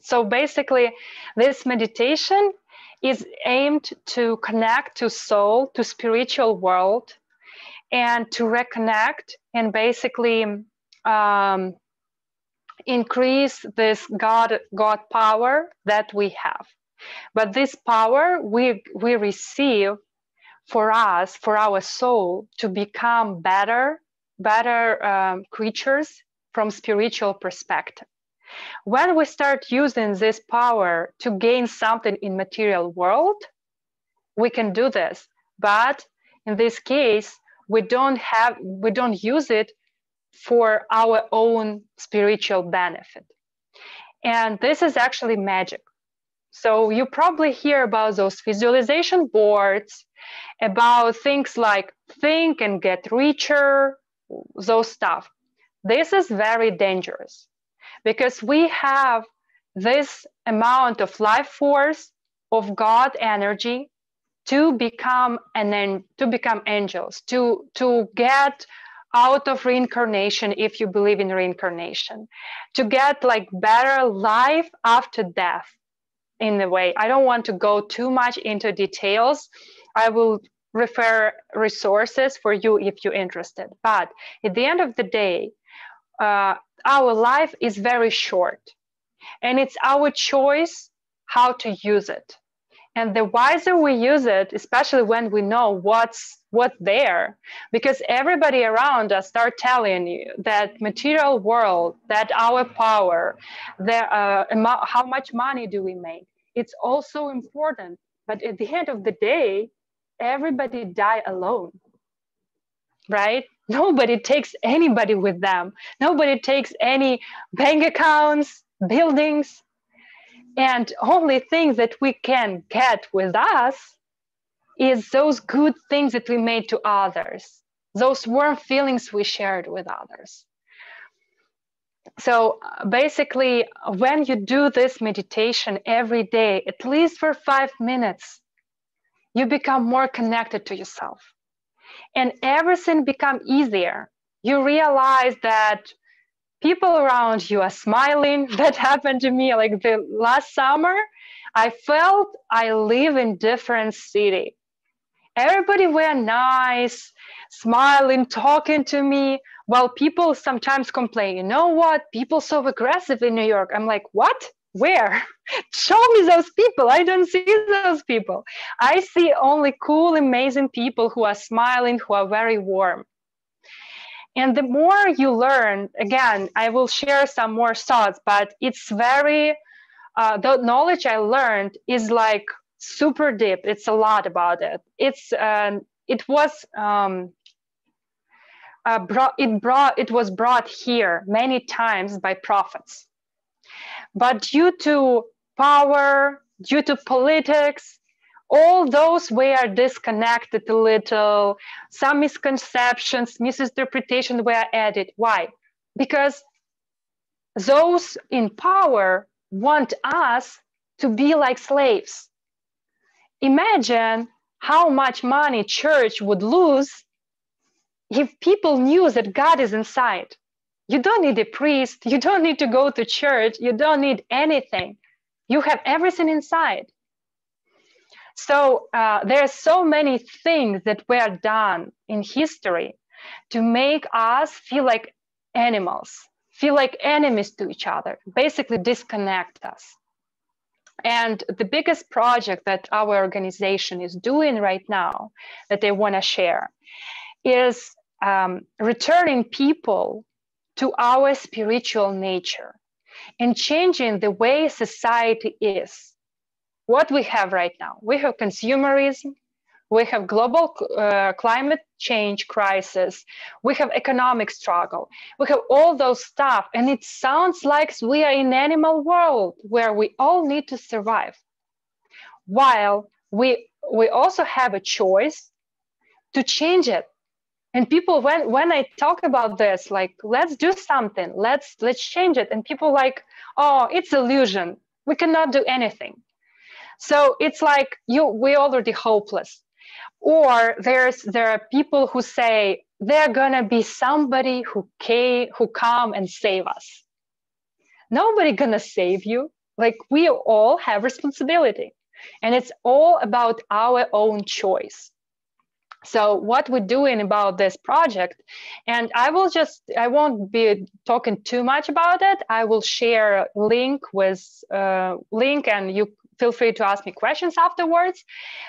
so basically this meditation is aimed to connect to soul, to spiritual world, and to reconnect and basically increase this God power that we have. But this power we receive for us, for our soul, to become better creatures from spiritual perspective. When we start using this power to gain something in material world, we can do this. But in this case, we don't use it for our own spiritual benefit. And this is actually magic. So you probably hear about those visualization boards, about things like think and get richer, those stuff. This is very dangerous, because we have this amount of life force of God energy to become angels, to get out of reincarnation, if you believe in reincarnation, to get like better life after death. in a way. I don't want to go too much into details. I will refer resources for you if you're interested. But at the end of the day, our life is very short, and it's our choice how to use it. And the wiser we use it, especially when we know what's there, because everybody around us start telling you that material world, that our power, how much money do we make, it's also important. But at the end of the day, everybody die alone, right? Nobody takes anybody with them. Nobody takes any bank accounts, buildings. And only things that we can get with us is those good things that we made to others, those warm feelings we shared with others. So basically, when you do this meditation every day, at least for 5 minutes, you become more connected to yourself. And everything becomes easier. You realize that people around you are smiling. That happened to me like the last summer. I felt I live in different city. Everybody were nice, smiling, talking to me, while people sometimes complain, you know what, people so aggressive in New York. I'm like, what? Where? Show me those people. I don't see those people. I see only cool, amazing people who are smiling, who are very warm. And the more you learn, again, I will share some more thoughts, but it's very, the knowledge I learned is like super deep. It's a lot about it. It was brought here many times by prophets. But due to power, due to politics, all those were disconnected a little. Some misconceptions, misinterpretation were added. Why? Because those in power want us to be like slaves. Imagine how much money church would lose if people knew that God is inside. You don't need a priest. You don't need to go to church. You don't need anything. You have everything inside. So there are so many things that were done in history to make us feel like animals, feel like enemies to each other, basically disconnect us. And the biggest project that our organization is doing right now that I want to share is returning people to our spiritual nature and changing the way society is. What we have right now, we have consumerism, we have global climate change crisis, we have economic struggle, we have all those stuff, and it sounds like we are in animal world where we all need to survive. While we also have a choice to change it. And people, when I talk about this, like, let's do something, let's change it, and people like, oh, it's illusion, we cannot do anything. So it's like we're already hopeless. Or there are people who say they're gonna be somebody who come and save us. Nobody gonna save you. Like, we all have responsibility, and it's all about our own choice. So what we're doing about this project, and I won't be talking too much about it. I will share a link and you feel free to ask me questions afterwards.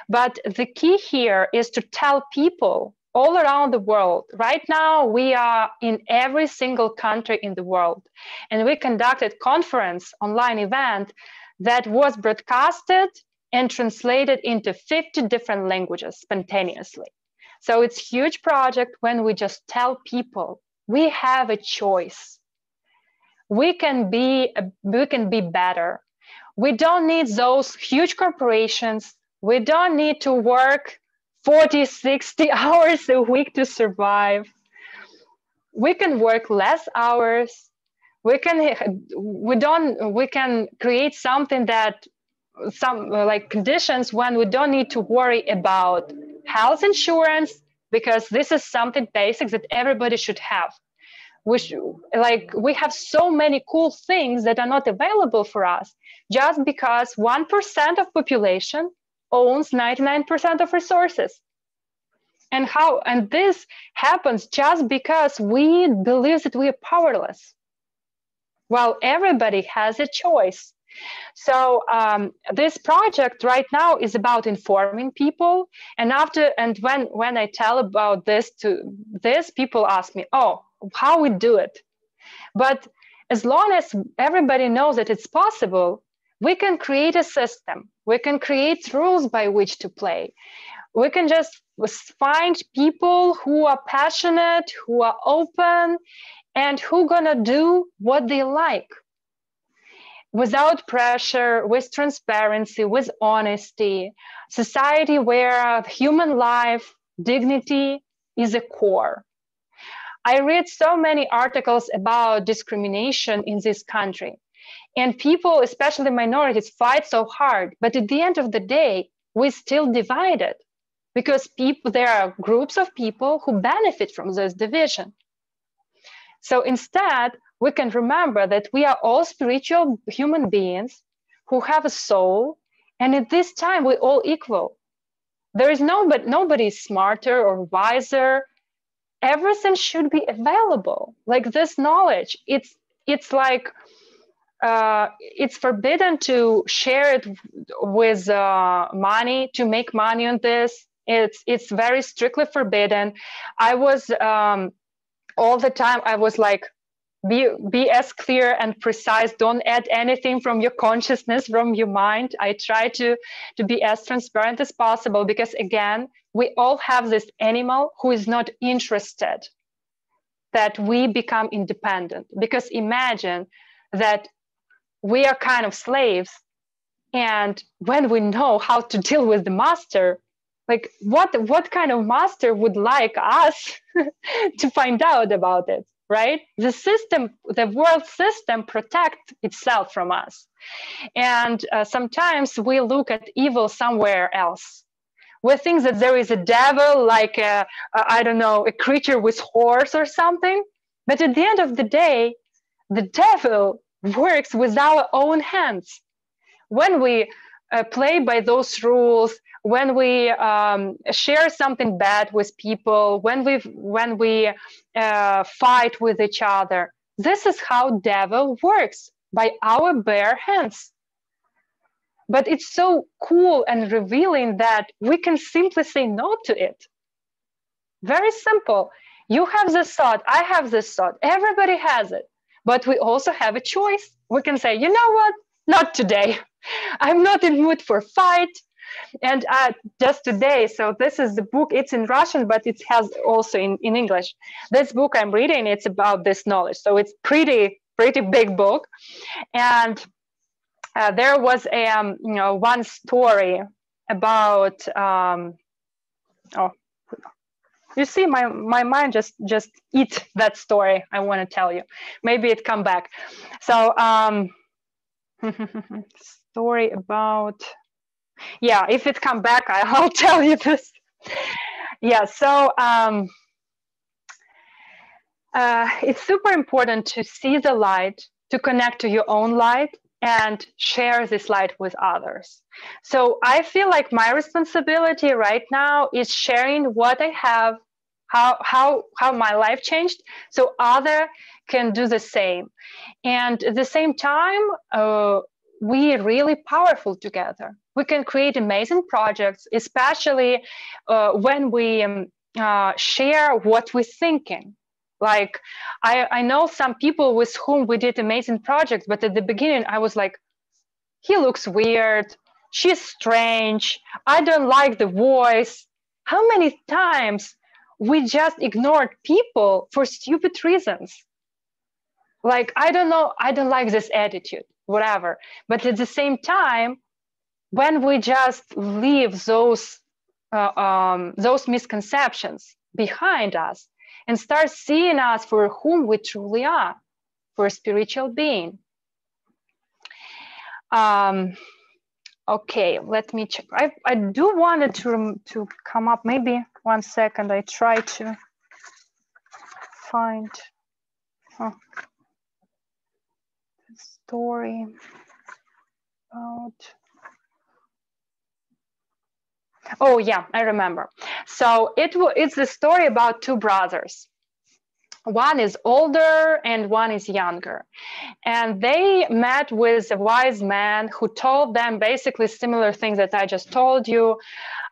But the key here is to tell people all around the world. Right now, we are in every single country in the world. And we conducted conference online event that was broadcasted and translated into 50 different languages spontaneously. So it's a huge project when we just tell people we have a choice. We can be better. We don't need those huge corporations. We don't need to work 40, 60 hours a week to survive. We can work less hours. We can create something that like conditions when we don't need to worry about health insurance, because this is something basic that everybody should have. we have so many cool things that are not available for us just because 1% of population owns 99% of resources. And this happens just because we believe that we are powerless, while everybody has a choice. So this project right now is about informing people. And when I tell about this people ask me, oh, how we do it? But as long as everybody knows that it's possible, we can create a system. We can create rules by which to play. We can just find people who are passionate, who are open, and who gonna do what they like. Without pressure, with transparency, with honesty, society where human life, dignity is a core. I read so many articles about discrimination in this country, and people, especially minorities, fight so hard. But at the end of the day, we're still divided because there are groups of people who benefit from this division. So instead, we can remember that we are all spiritual human beings who have a soul, and at this time we're all equal. There is nobody smarter or wiser. Everything should be available. Like this knowledge, it's like it's forbidden to share it with money, to make money on this. It's very strictly forbidden. I was all the time I was like, be as clear and precise. Don't add anything from your consciousness, from your mind. I try to be as transparent as possible because, again, we all have this animal who is not interested that we become independent. Because imagine that we are kind of slaves, and when we know how to deal with the master, like what kind of master would like us to find out about it? Right? The system, the world system protects itself from us. And sometimes we look at evil somewhere else. We think that there is a devil, like I don't know, a creature with horns or something. But at the end of the day, the devil works with our own hands. When we play by those rules, when we share something bad with people, when we fight with each other, this is how devil works, by our bare hands. But it's so cool and revealing that we can simply say no to it. Very simple. You have this thought, I have this thought, everybody has it, but we also have a choice. We can say, you know what, not today. I'm not in mood for fight. And just today, so this is the book, it's in Russian, but it has also in English. This book I'm reading, it's about this knowledge. So it's pretty big book. And there was a, one story about, you see, my mind just eat that story I want to tell you. Maybe it come back. So story about, yeah, if it come back, I'll tell you this. Yeah, so it's super important to see the light, to connect to your own light and share this light with others. So I feel like my responsibility right now is sharing what I have, how my life changed, so other can do the same. And at the same time, we're really powerful together. We can create amazing projects, especially when we share what we're thinking. Like, I know some people with whom we did amazing projects, but at the beginning I was like, he looks weird, she's strange, I don't like the voice. How many times we just ignored people for stupid reasons? Like, I don't know, I don't like this attitude, whatever. But at the same time, when we just leave those misconceptions behind us and start seeing us for whom we truly are, for a spiritual being. Okay, let me check. I do want it to come up. Maybe 1 second. I try to find. Oh. Story about. Oh yeah, I remember. So it's the story about two brothers. One is older and one is younger. And they met with a wise man who told them basically similar things that I just told you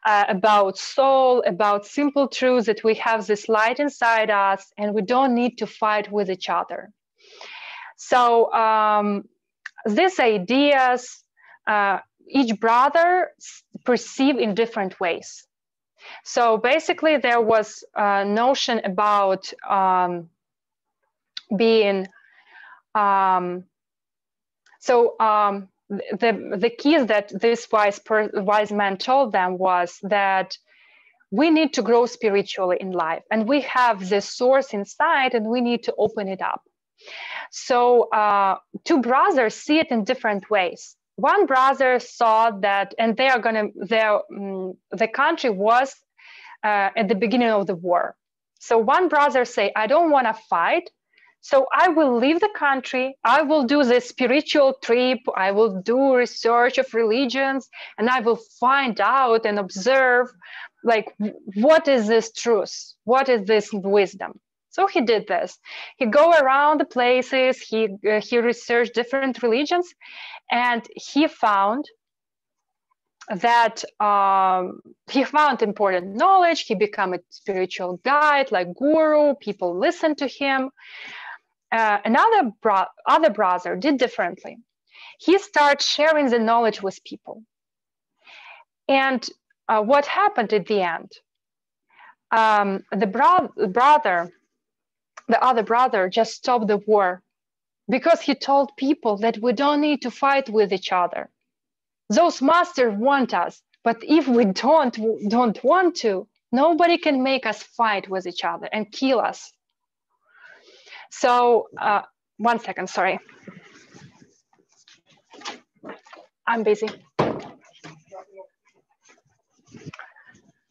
about soul, about simple truths, that we have this light inside us and we don't need to fight with each other. So these ideas, each brother perceive in different ways. So basically there was a notion about being, the keys that this wise man told them was that we need to grow spiritually in life, and we have this source inside and we need to open it up. So two brothers see it in different ways. One brother saw that, and the country was at the beginning of the war. So one brother say, I don't want to fight, so I will leave the country, I will do this spiritual trip, I will do research of religions, and I will find out and observe, like, what is this truth? What is this wisdom? So he did this. He go around the places, he researched different religions, and he found that he found important knowledge. He became a spiritual guide, like guru. People listened to him. Other brother did differently. He started sharing the knowledge with people. And what happened at the end? The other brother just stopped the war because he told people that we don't need to fight with each other. Those masters want us, but if we don't want to, nobody can make us fight with each other and kill us. So, 1 second, sorry. I'm busy.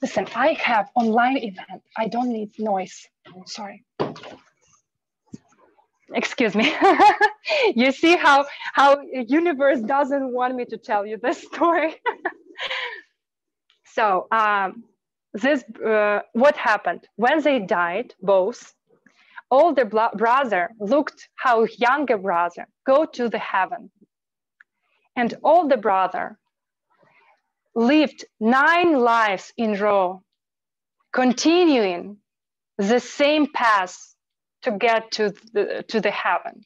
Listen, I have online event. I don't need noise. Sorry. Excuse me. You see how universe doesn't want me to tell you this story. So what happened when they died? Both older brother looked how younger brother go to the heaven, and older brother lived 9 lives in a row, continuing the same path to get to the heaven.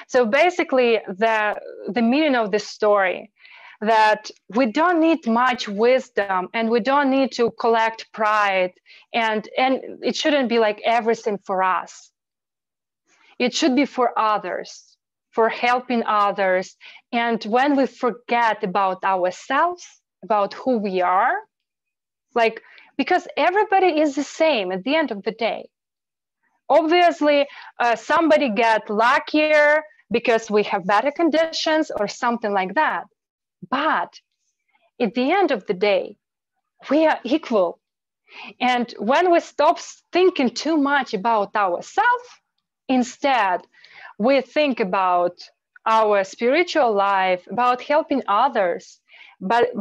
So basically, the meaning of this story, that we don't need much wisdom and we don't need to collect pride, and it shouldn't be like everything for us. It should be for others, for helping others. And when we forget about ourselves, about who we are, like, because everybody is the same at the end of the day. Obviously, somebody get luckier because we have better conditions or something like that. But at the end of the day, we are equal. And when we stop thinking too much about ourselves, instead, we think about our spiritual life, about helping others. But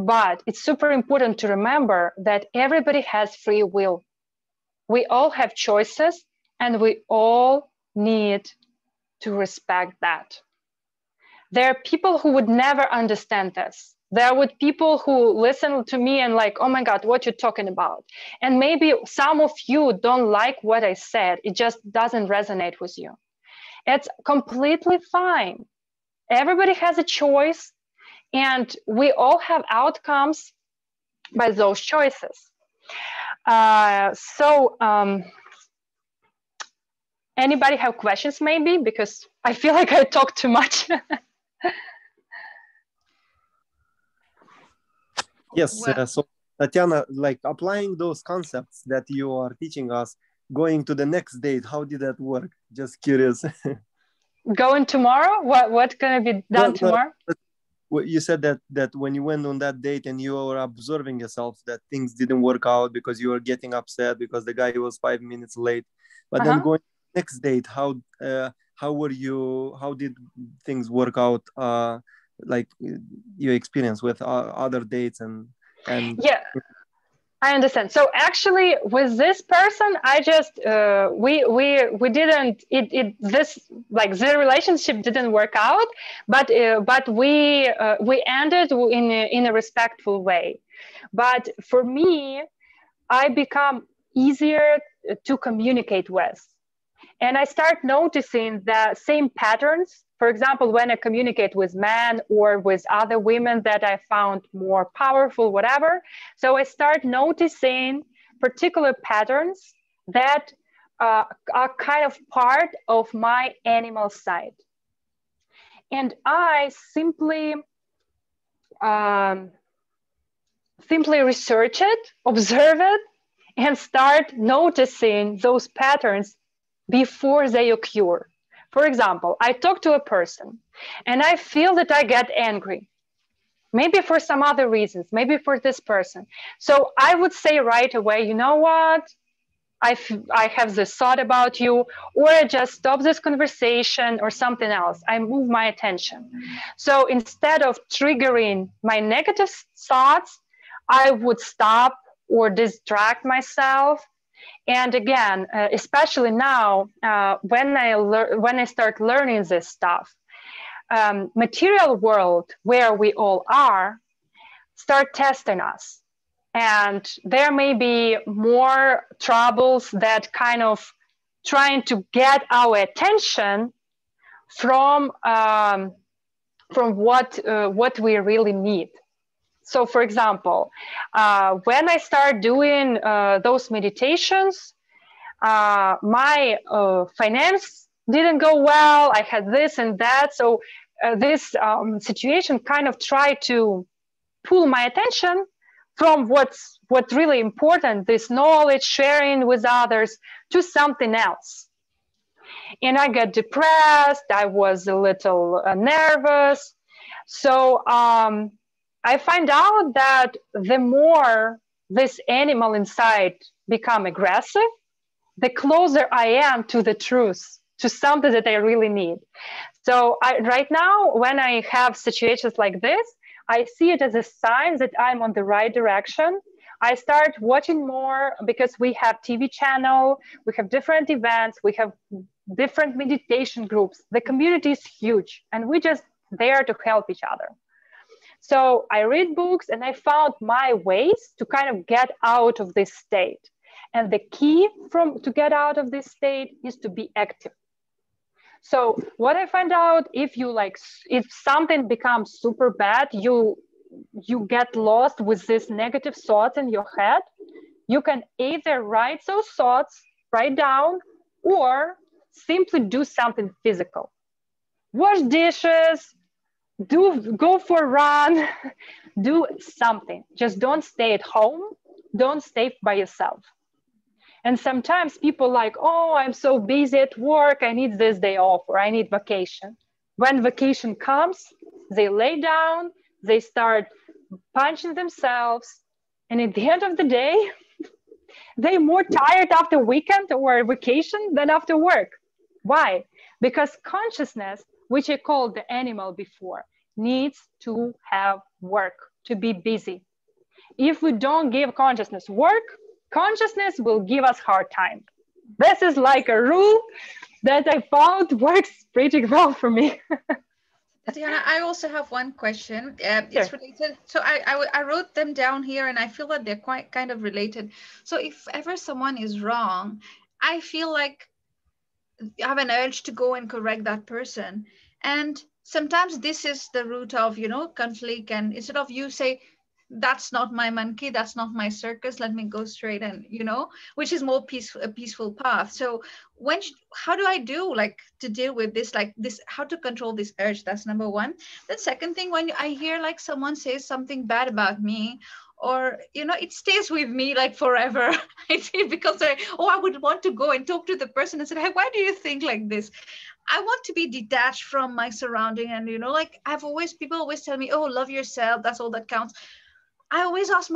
it's super important to remember that everybody has free will. We all have choices, and we all need to respect that. There are people who would never understand this. There would people who listen to me and like, oh my God, what you're talking about? And maybe some of you don't like what I said. It just doesn't resonate with you. It's completely fine. Everybody has a choice, and we all have outcomes by those choices. Anybody have questions maybe? Because I feel like I talk too much. Yes, so Tatiana, like applying those concepts that you are teaching us, going to the next date, how did that work? Just curious. Going tomorrow? What's gonna be done tomorrow? You said that when you went on that date and you were observing yourself, that things didn't work out because you were getting upset because the guy was 5 minutes late. But then going next date, how how did things work out, like your experience with other dates and yeah, I understand. So actually, with this person, I just we didn't this like the relationship didn't work out, but we ended in a respectful way. But for me, I become easier to communicate with. And I start noticing the same patterns. For example, when I communicate with men or with other women that I found more powerful, whatever. So I start noticing particular patterns that are kind of part of my animal side. And I simply research it, observe it, and start noticing those patterns before they occur. For example, I talk to a person and I feel that I get angry, maybe for some other reasons, maybe for this person. So I would say right away, you know what? I have this thought about you, or I just stop this conversation or something else. I move my attention. So instead of triggering my negative thoughts, I would stop or distract myself. And again, especially now, when I start learning this stuff, material world where we all are start testing us. And there may be more troubles that kind of trying to get our attention from what we really need. So, for example, when I start doing those meditations, my finance didn't go well. I had this and that. So this situation kind of tried to pull my attention from what's really important, this knowledge sharing with others, to something else. And I got depressed. I was a little nervous. So I find out that the more this animal inside become aggressive, the closer I am to the truth, to something that I really need. So right now, when I have situations like this, I see it as a sign that I'm on the right direction. I start watching more because we have TV channel, we have different events, we have different meditation groups. The community is huge and we just there to help each other. So I read books and I found my ways to kind of get out of this state. And the key to get out of this state is to be active. So what I find out, if something becomes super bad, you get lost with this negative thoughts in your head, you can either write those thoughts, write down, or simply do something physical. Wash dishes, go for a run, do something. Just don't stay at home, don't stay by yourself. And sometimes people like, oh, I'm so busy at work, I need this day off, or I need vacation. When vacation comes, they lay down, they start punching themselves. And at the end of the day, they're more tired after weekend or vacation than after work. Why? Because consciousness, which I called the animal before, needs to have work, to be busy. If we don't give consciousness work, consciousness will give us hard time. This is like a rule that I found works pretty well for me. Tatiana, I also have one question. It's related. So I wrote them down here and I feel that they're quite kind of related. So if ever someone is wrong, I feel like I have an urge to go and correct that person. And sometimes this is the root of, conflict. And instead of you say, that's not my monkey, that's not my circus, let me go straight and which is more a peaceful path. So how do I do to deal with this, how to control this urge? That's number one. The second thing, when I hear someone says something bad about me, or it stays with me forever. I think because I would want to go and talk to the person and say, hey, why do you think like this? I want to be detached from my surrounding. And people always tell me, oh, love yourself, that's all that counts. I always ask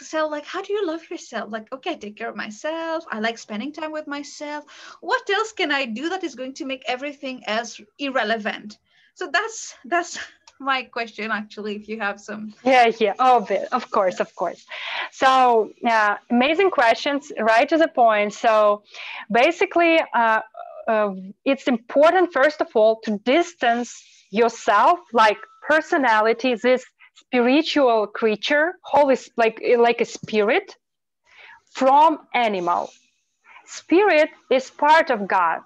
So like, how do you love yourself? Like, okay, I take care of myself. I like spending time with myself. What else can I do that is going to make everything else irrelevant? So that's my question, actually, if you have some. Yeah, oh, of course, of course. So amazing questions, right to the point. So basically, it's important, first of all, to distance yourself, like personality, this spiritual creature, always like a spirit, from animal. Spirit is part of God.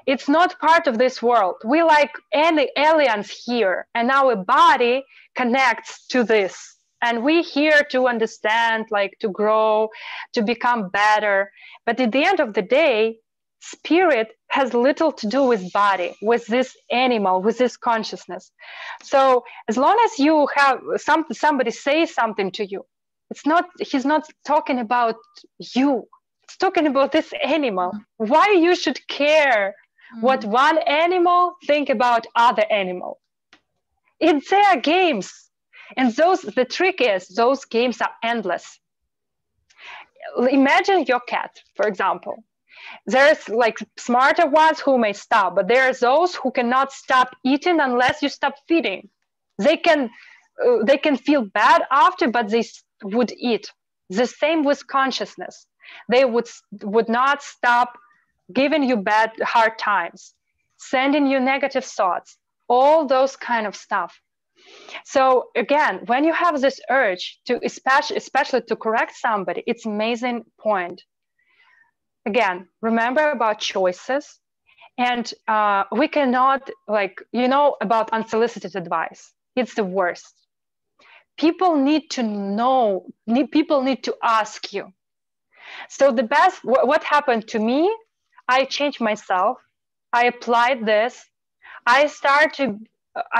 It's not part of this world. We like any aliens here, and our body connects to this. And we're here to understand, like to grow, to become better. But at the end of the day, spirit has little to do with body, with this animal, with this consciousness. So as long as you have somebody say something to you, he's not talking about you. It's talking about this animal. Why you should care what one animal think about other animal? It's their games. And the trick is those games are endless. Imagine your cat, for example. There's like smarter ones who may stop, but there are those who cannot stop eating unless you stop feeding. They can feel bad after, but they would eat. The same with consciousness. They would not stop giving you hard times, sending you negative thoughts, all those kind of stuff. So again, when you have this urge to, especially to correct somebody, it's amazing point. Again, remember about choices, and we cannot, like, about unsolicited advice. It's the worst. People need to know, people need to ask you. So the best, what happened to me, I changed myself. I applied this. I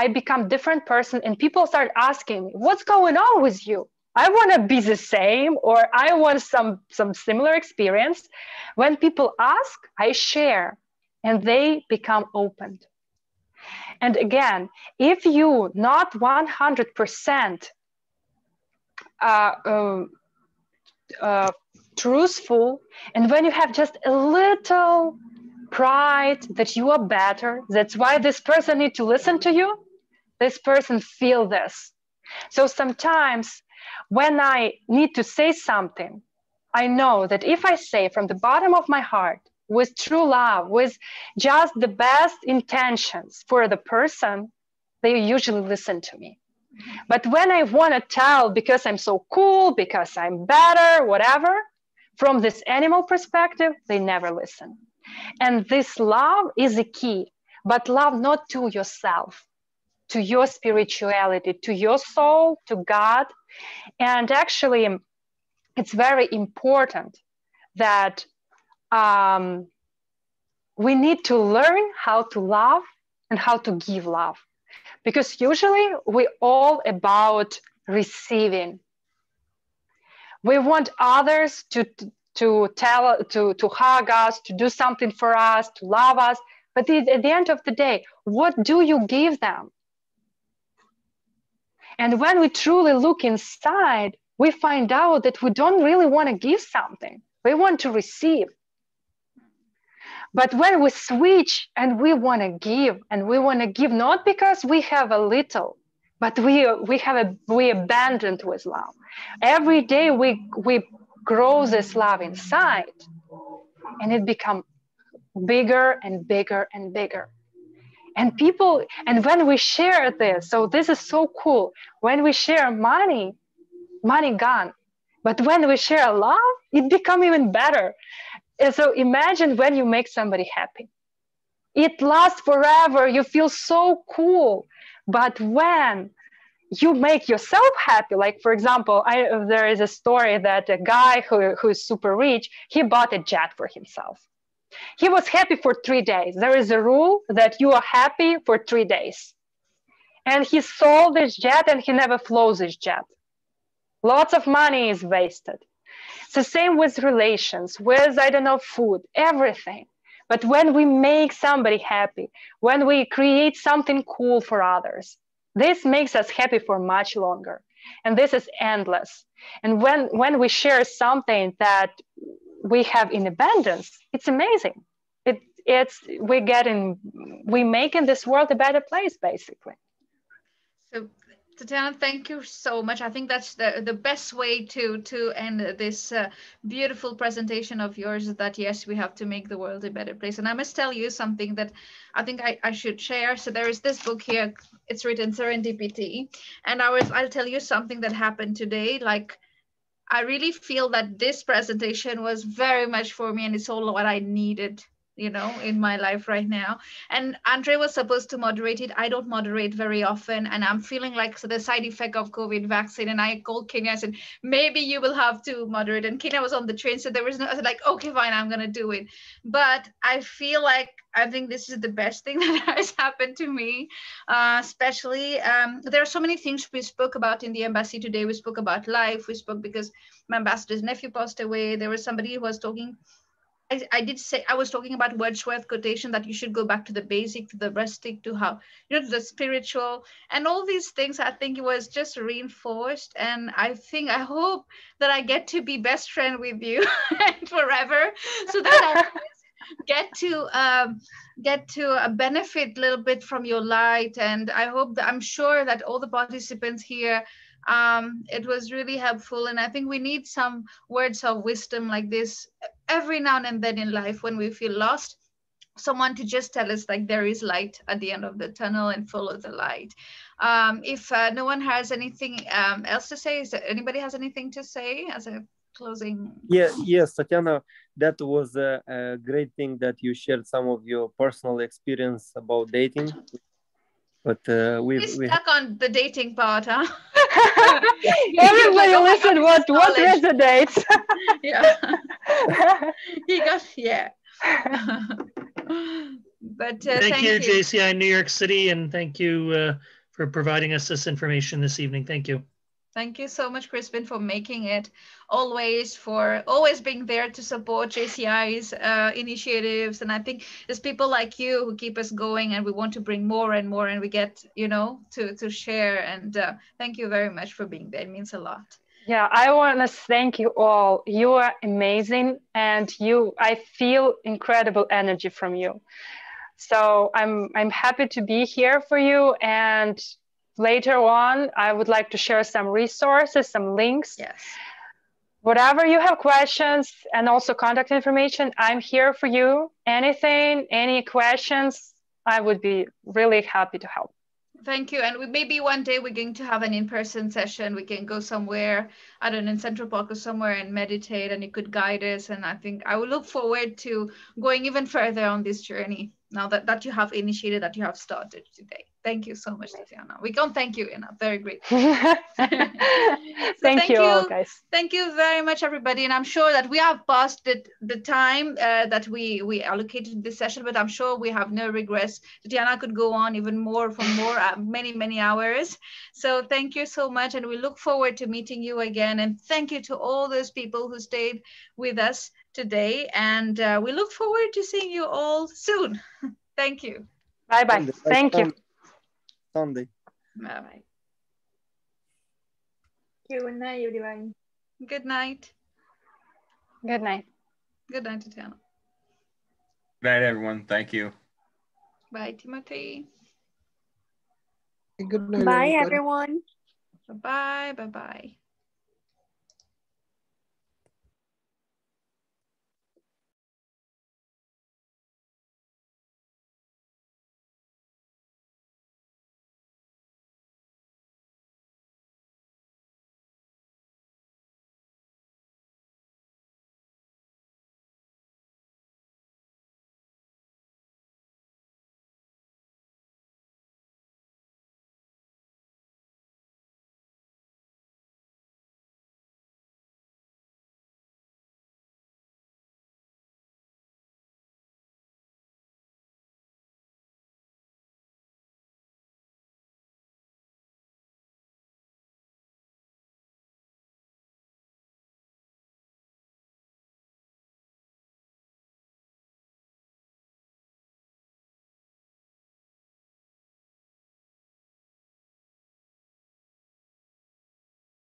become different person, and people start asking me, what's going on with you? I want to be the same, or I want some similar experience. When people ask, I share, and they become opened. And again, if you not 100% truthful, and when you have just a little pride that you are better, that's why this person needs to listen to you, this person feel this. So sometimes when I need to say something, I know that if I say from the bottom of my heart, with true love, with just the best intentions for the person, they usually listen to me. But when I want to tell because I'm so cool, because I'm better, whatever, from this animal perspective, they never listen. And this love is a key, but love not to yourself, to your spirituality, to your soul, to God. And actually, it's very important that we need to learn how to love and how to give love. Because usually we're all about receiving. We want others to hug us, to do something for us, to love us. But at the end of the day, what do you give them? And when we truly look inside, we find out that we don't really want to give something. We want to receive. But when we switch and we want to give not because we have a little, but we abandoned with love. Every day we grow this love inside, and it becomes bigger and bigger and bigger. And when we share this, so this is so cool. When we share money gone. But when we share love, it becomes even better. And so imagine when you make somebody happy. It lasts forever. You feel so cool. But when you make yourself happy, like for example, there is a story that a guy who's super rich, he bought a jet for himself. He was happy for 3 days. There is a rule that you are happy for 3 days. And he sold this jet and he never flew this jet. Lots of money is wasted. It's the same with relations, with, food, everything. But when we make somebody happy, when we create something cool for others, This makes us happy for much longer. And this is endless. And when we share something that we have in abundance, it's amazing. We making this world a better place, basically. So, Tatiana, thank you so much. I think that's the best way to end this beautiful presentation of yours, is that yes, we have to make the world a better place. And I must tell you something that I think I should share. So there is this book here, it's written Serendipity. And I'll tell you something that happened today. Like, I really feel that this presentation was very much for me, and it's all what I needed, you know, in my life right now. And Andre was supposed to moderate it. I don't moderate very often, and I'm feeling like the side effect of COVID vaccine. And I called Kenya. I said, maybe you will have to moderate. And Kenya was on the train, so there was no. I said, like, okay, fine, I'm gonna do it. But I feel like I think this is the best thing that has happened to me, especially there are so many things we spoke about in the embassy today. We spoke about life. We spoke because my ambassador's nephew passed away. There was somebody who was talking. I did say, I was talking about Wordsworth quotation that you should go back to the basic, to the rustic, to how, you know, to the spiritual, and all these things. I think it was just reinforced. And I hope that I get to be best friend with you forever, so that I get to benefit a little bit from your light. And I hope that, I'm sure that all the participants here, it was really helpful. And I think we need some words of wisdom like this every now and then in life when we feel lost. Someone to just tell us like there is light at the end of the tunnel, and follow the light. If no one has anything else to say, is there, anybody has anything to say as a closing? Yes, Tatiana, that was a great thing that you shared some of your personal experience about dating. But we're stuck on the dating part, huh? Everybody listen what resonates. Yeah. He got, yeah. But thank you, JCI New York City, and thank you for providing us this information this evening. Thank you. Thank you so much, Crispin, for making it, for always being there to support JCI's initiatives. And I think it's people like you who keep us going, and we want to bring more and more, and we get, you know, to share. And thank you very much for being there. It means a lot. Yeah, I want to thank you all. You are amazing, and I feel incredible energy from you. So I'm happy to be here for you. And later on, I would like to share some resources, some links. Yes. Whatever you have questions, and also contact information, I'm here for you. Anything, any questions, I would be really happy to help. Thank you. And maybe one day we're going to have an in-person session. We can go somewhere, I don't know, in Central Park or somewhere, and meditate, and you could guide us. And I think I will look forward to going even further on this journey now that you have initiated, that you have started today. Thank you so much, Tatiana. We can't thank you enough. Very grateful. Thank you all, guys. Thank you very much, everybody. And I'm sure that we have passed the time that we allocated this session, but I'm sure we have no regrets. Tatiana could go on even more for many hours. So thank you so much. And we look forward to meeting you again. And thank you to all those people who stayed with us today. And we look forward to seeing you all soon. Thank you. Bye-bye. Thank you. Sunday. Bye-bye. Good night, everyone. Good night. Good night. Good night, Tatiana. Good night, everyone. Thank you. Bye, Timothy. Good night, Bye, everybody. everyone. Bye-bye. Bye-bye.